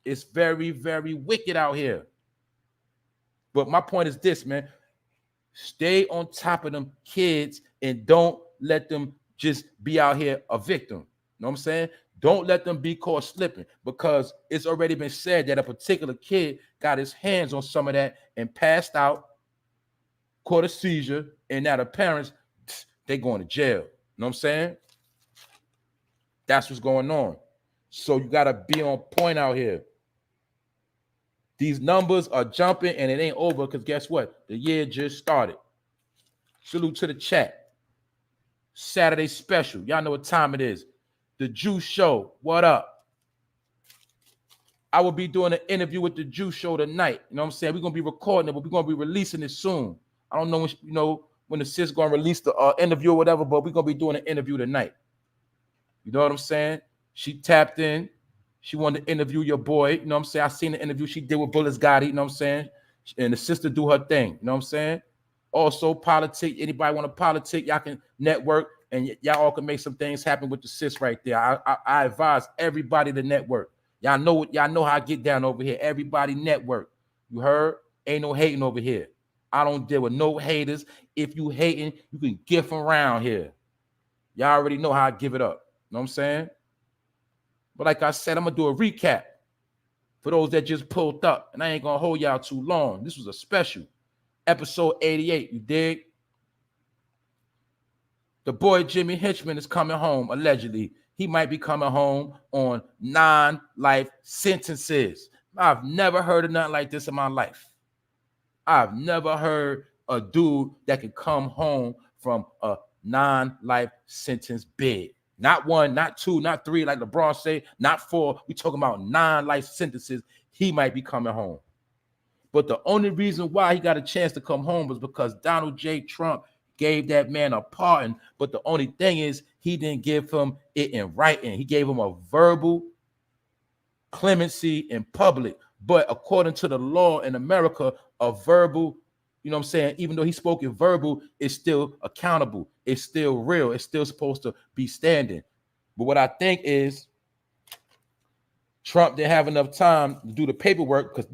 It's very, very wicked out here. But my point is this, man. Stay on top of them kids and don't let them just be out here a victim. You know what I'm saying? Don't let them be caught slipping, because it's already been said that a particular kid got his hands on some of that and passed out, caught a seizure, and now the parents, they going to jail. You know what I'm saying? That's what's going on. So you got to be on point out here. These numbers are jumping and it ain't over, because guess what? The year just started. Salute to the chat. Saturday special. Y'all know what time it is. The Juice Show. What up? I will be doing an interview with the Juice Show tonight. You know what I'm saying? We're going to be recording it, but we're going to be releasing it soon. I don't know when, when the sis going to release the interview or whatever, but we're going to be doing an interview tonight. You know what I'm saying? She tapped in. She wanted to interview your boy. You know what I'm saying? I seen the interview she did with Bullets Gotti. You know what I'm saying? And the sister do her thing. You know what I'm saying? Also, politic. Anybody want to politic, y'all can network, and y'all all can make some things happen with the sis right there. I advise everybody to network. Y'all know how I get down over here. Everybody network. You heard? Ain't no hating over here. I don't deal with no haters. If you hating, you can gift around here. Y'all already know how I give it up. You know what I'm saying? But like I said, I'm going to do a recap for those that just pulled up. And I ain't going to hold y'all too long. This was a special. Episode 88, you dig? The boy Jimmy Henchman is coming home, allegedly. He might be coming home on 9 life sentences. I've never heard of nothing like this in my life. I've never heard a dude that can come home from a 9 life sentence bid. Not 1, not 2, not 3, like LeBron say, not 4. We talking about 9 life sentences. He might be coming home. But the only reason why he got a chance to come home was because Donald J. Trump gave that man a pardon. But the only thing is, he didn't give him it in writing. He gave him a verbal clemency in public. But according to the law in America, a verbal, you know what I'm saying, even though he spoke in verbal, it's still accountable. It's still real. It's still supposed to be standing. But what I think is, Trump didn't have enough time to do the paperwork, because,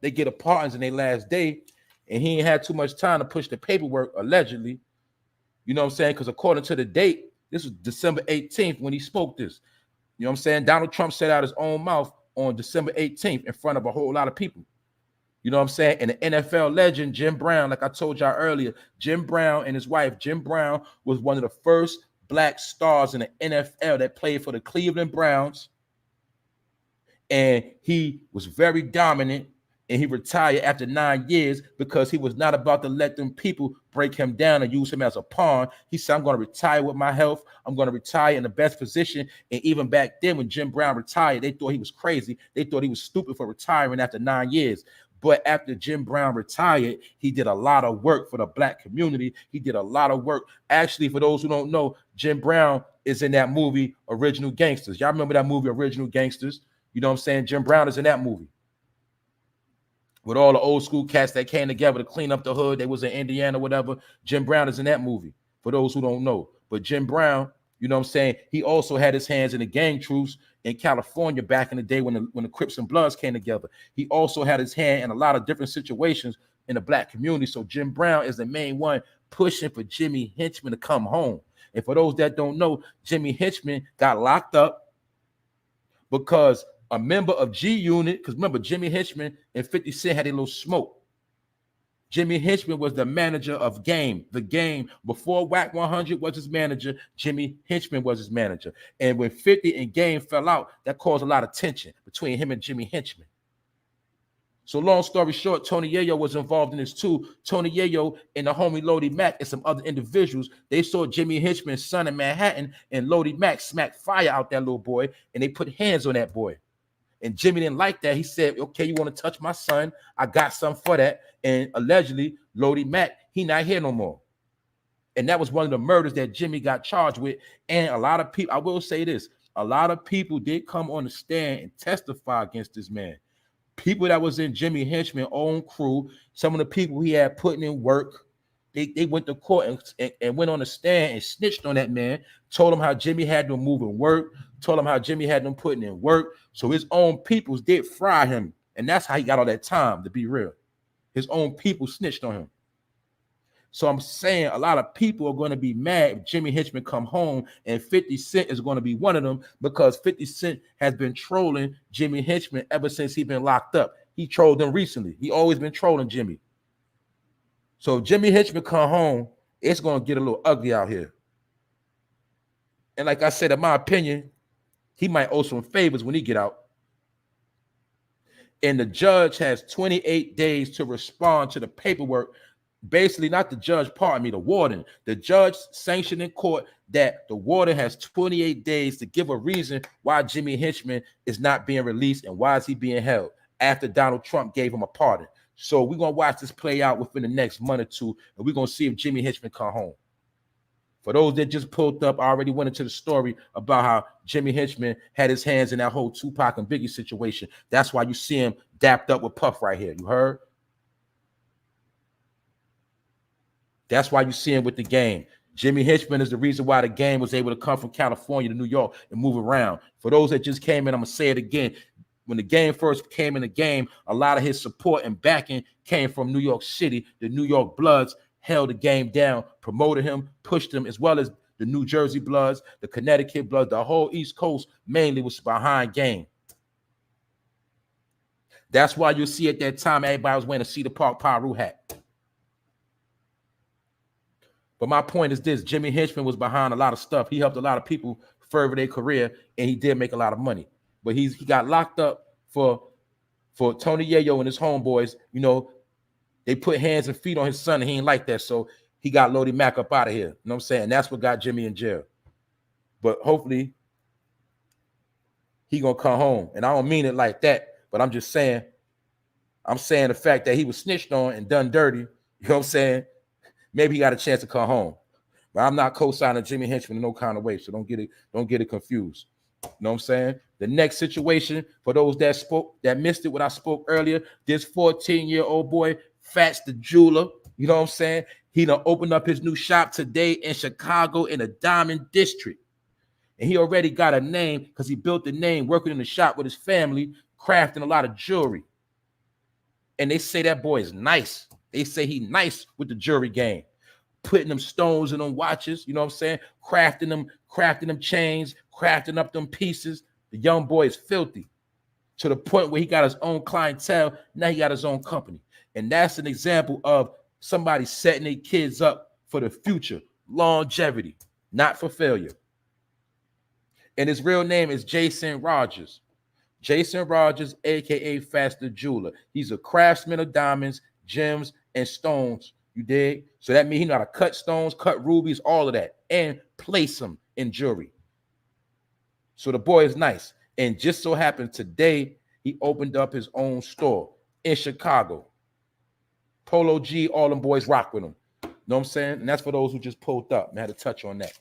they get a pardons in their last day, and he ain't had too much time to push the paperwork, allegedly. You know what I'm saying? Because according to the date, this was December 18th when he spoke this. You know what I'm saying? Donald Trump said out his own mouth on December 18th in front of a whole lot of people. You know what I'm saying? And the NFL legend, Jim Brown, like I told y'all earlier, Jim Brown and his wife, Jim Brown, was one of the first black stars in the NFL that played for the Cleveland Browns. And he was very dominant, and he retired after 9 years because he was not about to let them people break him down and use him as a pawn. He said, I'm going to retire with my health. I'm going to retire in the best position. And even back then, when Jim Brown retired, they thought he was crazy. They thought he was stupid for retiring after 9 years. But after Jim Brown retired, he did a lot of work for the black community. He did a lot of work. Actually, for those who don't know, Jim Brown is in that movie, Original Gangsters. Y'all remember that movie, Original Gangsters? You know what I'm saying? Jim Brown is in that movie. With all the old school cats that came together to clean up the hood. They was in Indiana, whatever. Jim Brown is in that movie, for those who don't know. But Jim Brown, you know what I'm saying, he also had his hands in the gang truce in California back in the day when the Crips and Bloods came together. He also had his hand in a lot of different situations in the black community. So Jim Brown is the main one pushing for Jimmy Henchman to come home. And for those that don't know, Jimmy Henchman got locked up because a member of G Unit, because remember, Jimmy Henchman and 50 Cent had a little smoke. Jimmy Henchman was the manager of Game. The Game, before Whack 100 was his manager, Jimmy Henchman was his manager. And when 50 and Game fell out, that caused a lot of tension between him and Jimmy Henchman. So long story short, Tony Yayo was involved in this too. Tony Yayo and the homie Lodi Mack and some other individuals, they saw Jimmy Henchman's son in Manhattan, and Lodi Mack smacked fire out that little boy, and they put hands on that boy. And Jimmy didn't like that. He said, okay, you want to touch my son? I got something for that. And allegedly, Lodi Mack, he not here no more. And that was one of the murders that Jimmy got charged with. And a lot of people, I will say this, a lot of people did come on the stand and testify against this man. People that was in Jimmy Henchman's own crew, some of the people he had putting in work, they went to court and went on the stand and snitched on that man, told him how Jimmy had them moving work, told him how Jimmy had them putting in work. So his own peoples did fry him. And that's how he got all that time, to be real. His own people snitched on him. So I'm saying a lot of people are going to be mad if Jimmy Henchman come home, and 50 Cent is going to be one of them, because 50 Cent has been trolling Jimmy Henchman ever since he's been locked up. He trolled him recently. He always been trolling Jimmy. So if Jimmy Henchman come home, it's going to get a little ugly out here. And like I said, in my opinion, he might owe some favors when he get out. And the judge has 28 days to respond to the paperwork. Basically, not the judge, pardon me, the warden. The judge sanctioned in court that the warden has 28 days to give a reason why Jimmy Henchman is not being released and why is he being held after Donald Trump gave him a pardon. So we're going to watch this play out within the next month or two, and we're going to see if Jimmy Henchman come home. For those that just pulled up, I already went into the story about how Jimmy Henchman had his hands in that whole Tupac and Biggie situation. That's why you see him dapped up with Puff right here. You heard? That's why you see him with the game. Jimmy Henchman is the reason why the game was able to come from California to New York and move around. For those that just came in, I'm going to say it again. When the game first came in the game, a lot of his support and backing came from New York City. The New York Bloods held the game down, promoted him, pushed him, as well as the New Jersey Bloods, the Connecticut Bloods. The whole East Coast mainly was behind game. That's why you'll see at that time everybody was wearing a Cedar Park Pyru hat. But my point is this: Jimmy Henchman was behind a lot of stuff. He helped a lot of people further their career, and he did make a lot of money. But he got locked up for Tony Yayo and his homeboys. You know, they put hands and feet on his son, and he ain't like that. So he got Lodi Mac up out of here. You know what I'm saying? That's what got Jimmy in jail. But hopefully he gonna come home. And I don't mean it like that, but I'm just saying, I'm saying the fact that he was snitched on and done dirty, you know what I'm saying? Maybe he got a chance to come home. But I'm not co-signing Jimmy Henchman in no kind of way. So don't get it confused. You know what I'm saying? The next situation, for those that missed it when I spoke earlier, this 14-year-old boy, Fats the jeweler, you know what I'm saying? He done opened up his new shop today in Chicago in the Diamond District. And he already got a name because he built the name working in the shop with his family, crafting a lot of jewelry. And they say that boy is nice. They say he nice with the jewelry game, putting them stones in them watches, you know what I'm saying? Crafting them chains, crafting up them pieces. The young boy is filthy to the point where he got his own clientele. Now he got his own company. And that's an example of somebody setting their kids up for the future, longevity, not for failure. And his real name is Jason Rogers. Jason Rogers, a.k.a. Fats the Jeweler. He's a craftsman of diamonds, gems, and stones. You dig? So that means he know how to cut stones, cut rubies, all of that, and place them in jewelry. So the boy is nice. And just so happened today, he opened up his own store in Chicago. Polo G, all them boys rock with him. Know what I'm saying? And that's for those who just pulled up. I had to touch on that.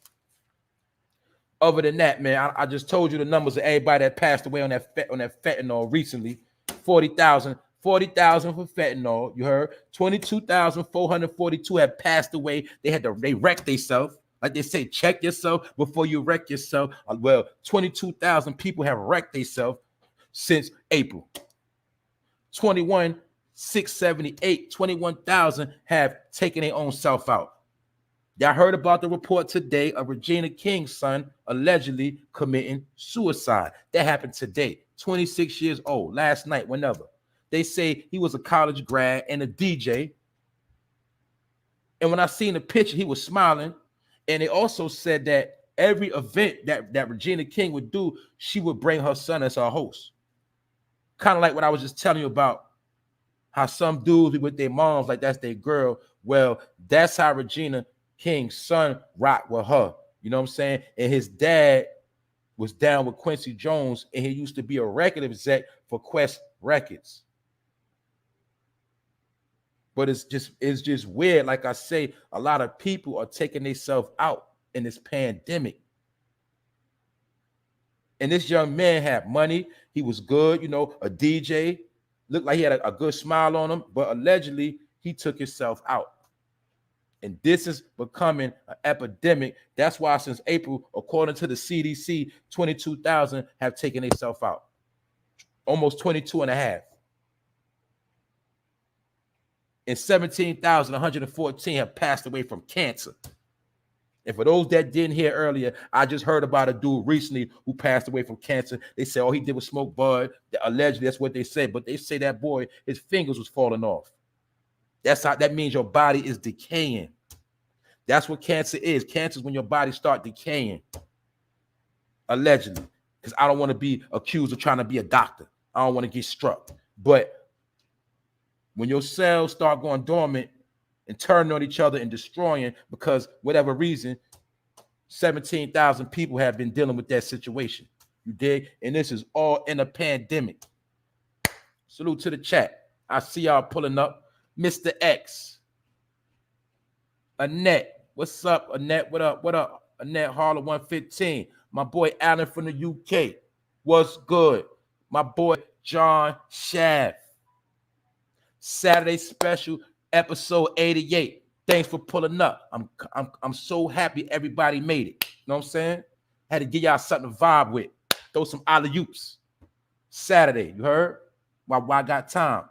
Other than that, man, I just told you the numbers of everybody that passed away on that fentanyl recently. 40,000 for fentanyl. You heard? 22,442 have passed away. They wrecked themselves. Like they say, check yourself before you wreck yourself. Well, 22,000 people have wrecked themselves since April. 21,000 have taken their own self out. Y'all heard about the report today of Regina King's son allegedly committing suicide. That happened today. 26 years old, last night, whenever. They say he was a college grad and a DJ. And when I seen the picture, he was smiling. And they also said that every event that Regina King would do, she would bring her son as her host. Kind of like what I was just telling you about how some dudes with their moms, like that's their girl. Well, that's how Regina King's son rocked with her. You know what I'm saying? And his dad was down with Quincy Jones, and he used to be a record exec for Quest Records. But it's just weird. Like I say, a lot of people are taking themselves out in this pandemic. And this young man had money. He was good, you know, a DJ. Looked like he had a good smile on him, but allegedly he took himself out. And this is becoming an epidemic. That's why since April, according to the CDC, 22,000 have taken themselves out. Almost 22 and a half. And 17,114 have passed away from cancer. And for those that didn't hear earlier, I just heard about a dude recently who passed away from cancer. They said all he did was smoke bud. Allegedly, that's what they said. But they say that boy, his fingers was falling off. That means your body is decaying. That's what cancer is. Cancer is when your body start decaying. Allegedly. Because I don't want to be accused of trying to be a doctor. I don't want to get struck. But when your cells start going dormant and turning on each other and destroying because whatever reason, 17,000 people have been dealing with that situation. You dig? And this is all in a pandemic. Salute to the chat. I see y'all pulling up. Mr. X. Annette. What's up, Annette? What up? What up? Annette Harlow 115. My boy Alan from the UK. What's good? My boy John Shaft. Saturday special, episode 88. Thanks for pulling up. I'm so happy everybody made it. You know what I'm saying? Had to give y'all something to vibe with. Throw some alley-oops. Saturday, you heard? While I got time.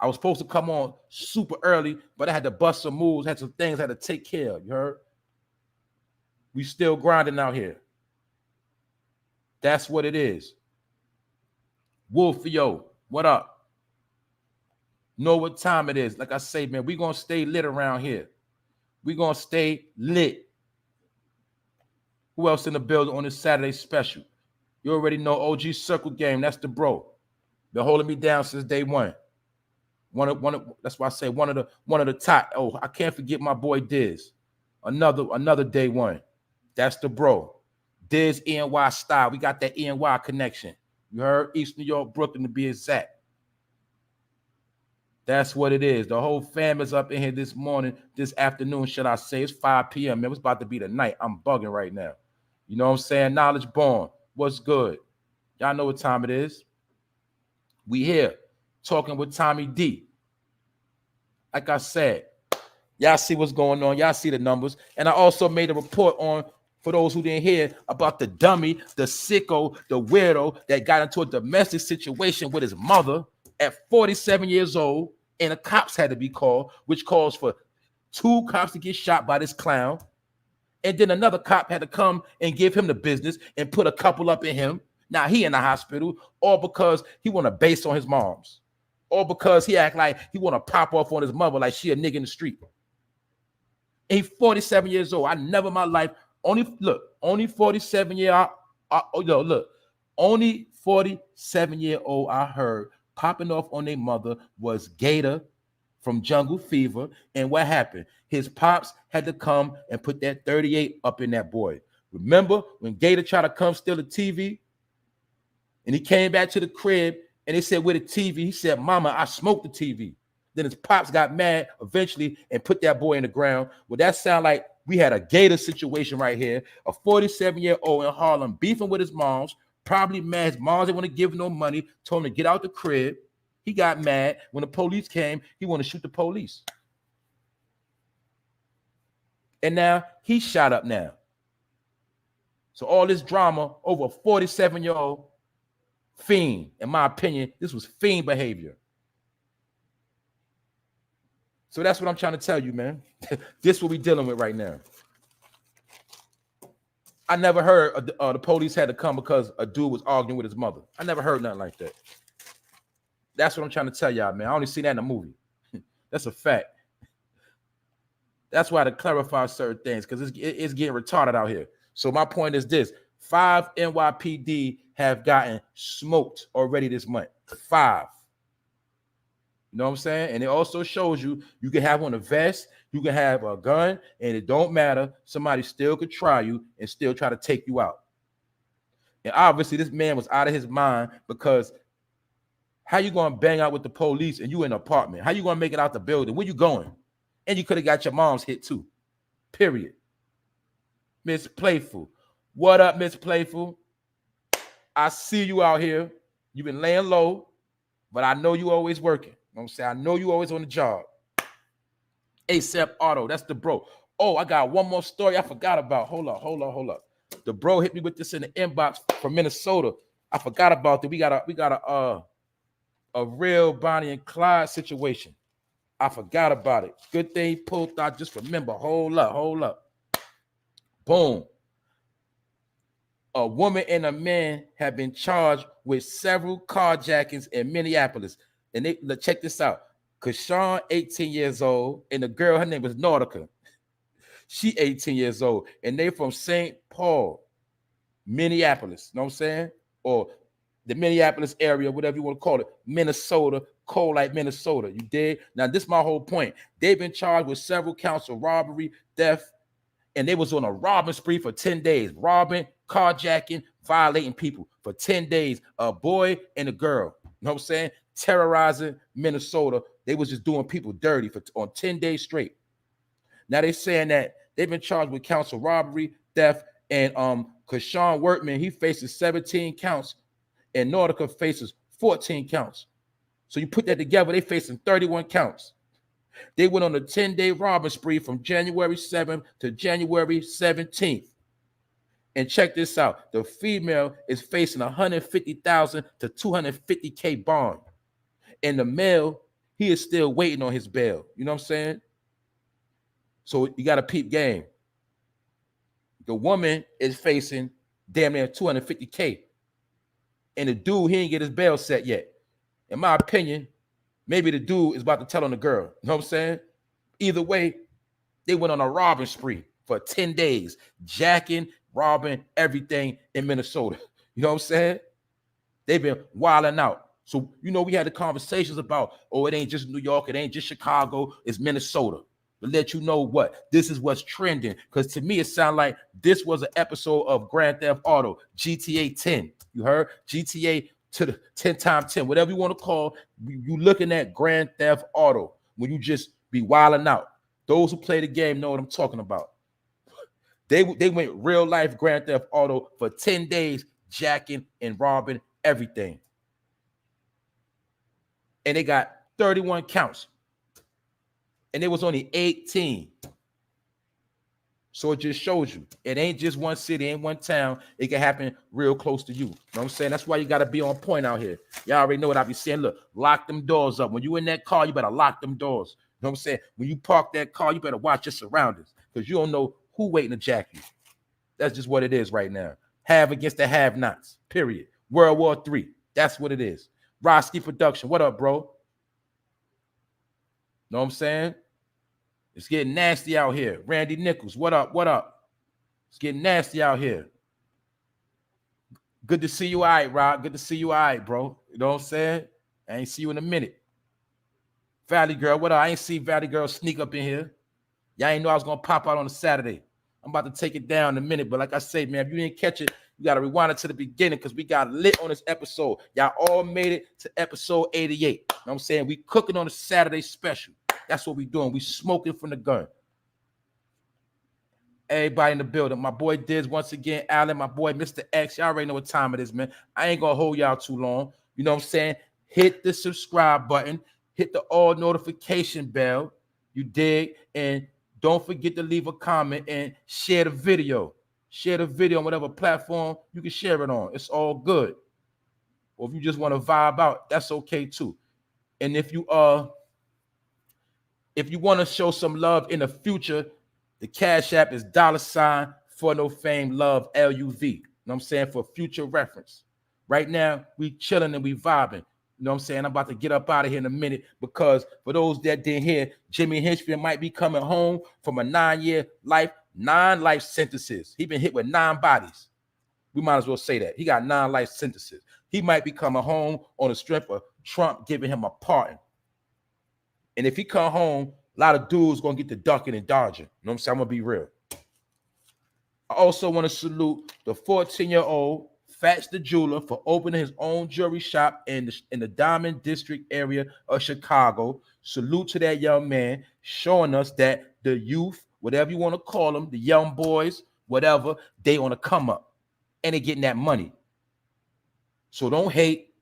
I was supposed to come on super early, but I had to bust some moves, had some things I had to take care of. You heard? We still grinding out here. That's what it is. Wolfio, what up? Know what time it is. Like I say, man, we going to stay lit around here. We going to stay lit. Who else in the building on this Saturday special? You already know OG Circle Game. That's the bro. Been holding me down since day one. That's why I say one of the top. Oh, I can't forget my boy Diz. Another day one. That's the bro. Diz NY style. We got that NY connection. You heard? East New York, Brooklyn to be exact. That's what it is. The whole fam is up in here this morning, this afternoon, should I say. It's 5 p.m. Man, it's about to be the night. I'm bugging right now. You know what I'm saying? Knowledge born. What's good? Y'all know what time it is. We here talking with Tommy D. Like I said, y'all see what's going on. Y'all see the numbers. And I also made a report on, for those who didn't hear, about the dummy, the sicko, the weirdo that got into a domestic situation with his mother at 47 years old, and the cops had to be called, which calls for 2 cops to get shot by this clown. And then another cop had to come and give him the business and put a couple up in him. Now he in the hospital, all because he want to base on his mom's, or because he act like he want to pop off on his mother like she a nigga in the street. And he's 47 years old. I never in my life, only 47-year-old I heard popping off on their mother was Gator from Jungle Fever. And what happened? His pops had to come and put that 38 up in that boy. Remember when Gator tried to come steal the TV? And he came back to the crib and they said, with the TV, he said, "Mama, I smoked the TV." Then his pops got mad eventually and put that boy in the ground. Well, that sound like we had a Gator situation right here. A 47-year-old in Harlem beefing with his moms, probably mad. His moms didn't want to give him no money, told him to get out the crib. He got mad. When the police came, he wanted to shoot the police. And now he's shot up now. So all this drama over a 47-year-old fiend. In my opinion, this was fiend behavior. So that's what I'm trying to tell you, man. This is what we're dealing with right now. I never heard the police had to come because a dude was arguing with his mother. I never heard nothing like that. That's what I'm trying to tell y'all, man. I only seen that in a movie. That's a fact. That's why to clarify certain things, because it's getting retarded out here. So my point is this: 5 NYPD have gotten smoked already this month. 5. You know what I'm saying? And it also shows you can have on a vest, you can have a gun, and it don't matter. Somebody still could try you and still try to take you out. And obviously this man was out of his mind, because how you going to bang out with the police and you in an apartment? How you going to make it out the building? Where you going? And you could have got your mom's hit too. Period. Miss Playful. What up, Miss Playful? I see you out here. You've been laying low, but I know you always working. You know what I'm saying? I know you always on the job. ASAP Auto, that's the bro. Oh, I got one more story I forgot about. Hold up. The bro hit me with this in the inbox from Minnesota. I forgot about that. We got a real Bonnie and Clyde situation. I forgot about it. Good thing he pulled out. Just remember. Hold up. Boom. A woman and a man have been charged with several carjackings in Minneapolis. And check this out. Kashawn, 18 years old, and the girl, her name was Nautica. She 18 years old, and they from St. Paul, Minneapolis. You know what I'm saying? Or the Minneapolis area, whatever you want to call it, Minnesota, cold like Minnesota. You dig? Now, this is my whole point. They've been charged with several counts of robbery, theft, and they was on a robbing spree for 10 days. Robbing, carjacking, violating people for 10 days. A boy and a girl. You know what I'm saying? Terrorizing Minnesota. They was just doing people dirty on 10 days straight. Now they're saying that they've been charged with counts of robbery, theft, and Kashawn Workman, he faces 17 counts, and Nautica faces 14 counts. So you put that together, they facing 31 counts. They went on a 10-day robbing spree from January 7th to January 17th. And check this out. The female is facing $150,000 to $250K bond. And the male, he is still waiting on his bail. You know what I'm saying? So you got to peep game. The woman is facing damn near $250K. And the dude, he ain't get his bail set yet. In my opinion, maybe the dude is about to tell on the girl. You know what I'm saying? Either way, they went on a robbing spree for 10 days, jacking, robbing, everything in Minnesota. You know what I'm saying? They've been wilding out. So, you know, we had the conversations about, oh, it ain't just New York, it ain't just Chicago, it's Minnesota. To let you know what, this is what's trending. Because to me, it sounded like this was an episode of Grand Theft Auto, GTA 10. You heard? GTA to the 10 times 10, whatever you want to call, you looking at Grand Theft Auto when you just be wilding out. Those who play the game know what I'm talking about. They went real life Grand Theft Auto for 10 days, jacking and robbing everything. And they got 31 counts. And it was only 18. So it just shows you. It ain't just one city, ain't one town. It can happen real close to you. You know what I'm saying? That's why you got to be on point out here. Y'all already know what I be saying. Look, lock them doors up. When you in that car, you better lock them doors. You know what I'm saying? When you park that car, you better watch your surroundings because you don't know who waiting to jack you. That's just what it is right now. Have against the have-nots, period. World War III. That's what it is. Roski Production. What up, bro? Know what I'm saying? It's getting nasty out here. Randy Nichols, what up? What up? It's getting nasty out here. Good to see you. All right, Rob. Good to see you. All right, bro. You know what I'm saying? I ain't see you in a minute. Valley Girl, what up? I ain't see Valley Girl sneak up in here. Y'all ain't know I was going to pop out on a Saturday. I'm about to take it down in a minute. But like I say, man, if you didn't catch it, you got to rewind it to the beginning because we got lit on this episode. Y'all all made it to episode 88. You know what I'm saying? We cooking on a Saturday special. That's what we doing. We smoking from the gun. Everybody in the building. My boy Diz once again. Allen, my boy Mr. X. Y'all already know what time it is, man. I ain't going to hold y'all too long. You know what I'm saying? Hit the subscribe button. Hit the all notification bell. You dig? And don't forget to leave a comment and share the video. Share the video on whatever platform you can share it on. It's all good. Or if you just want to vibe out, that's okay too. And if you want to show some love in the future, the Cash App is $ for no fame love LUV. You know what I'm saying? For future reference. Right now, we chilling and we vibing. You know what I'm saying? I'm about to get up out of here in a minute because for those that didn't hear, Jimmy Henchman might be coming home from a 9 life sentences. He been hit with 9 bodies. We might as well say that. He got 9 life sentences. He might be coming home on the strength of Trump giving him a pardon. And if he come home, a lot of dudes going to get the ducking and dodging. You know what I'm saying? I'm going to be real. I also want to salute the 14-year-old Fats the Jeweler for opening his own jewelry shop in the Diamond District area of Chicago. Salute to that young man, showing us that the youth, whatever you want to call them, the young boys, whatever, they on a come up. And they getting that money. So don't hate.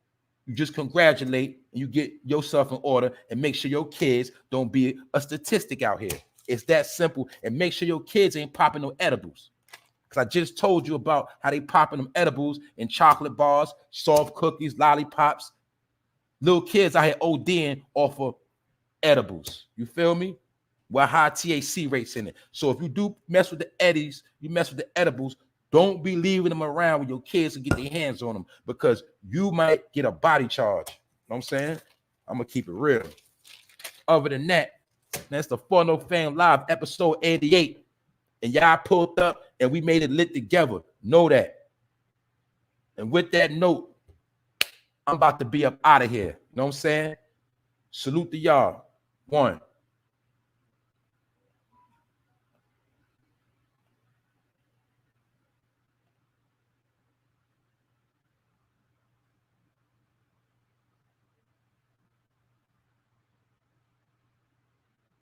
You just congratulate and you get yourself in order and make sure your kids don't be a statistic out here. It's that simple. And make sure your kids ain't popping no edibles. Because I just told you about how they popping them edibles in chocolate bars, soft cookies, lollipops. Little kids out here ODing off of edibles. You feel me? With high THC rates in it. So if you do mess with the eddies, you mess with the edibles, don't be leaving them around with your kids to get their hands on them because you might get a body charge. You know what I'm saying? I'm going to keep it real. Other than that, that's the 4No Fame Live episode 88. And y'all pulled up and we made it lit together. Know that. And with that note, I'm about to be up out of here. You know what I'm saying? Salute to y'all. 1.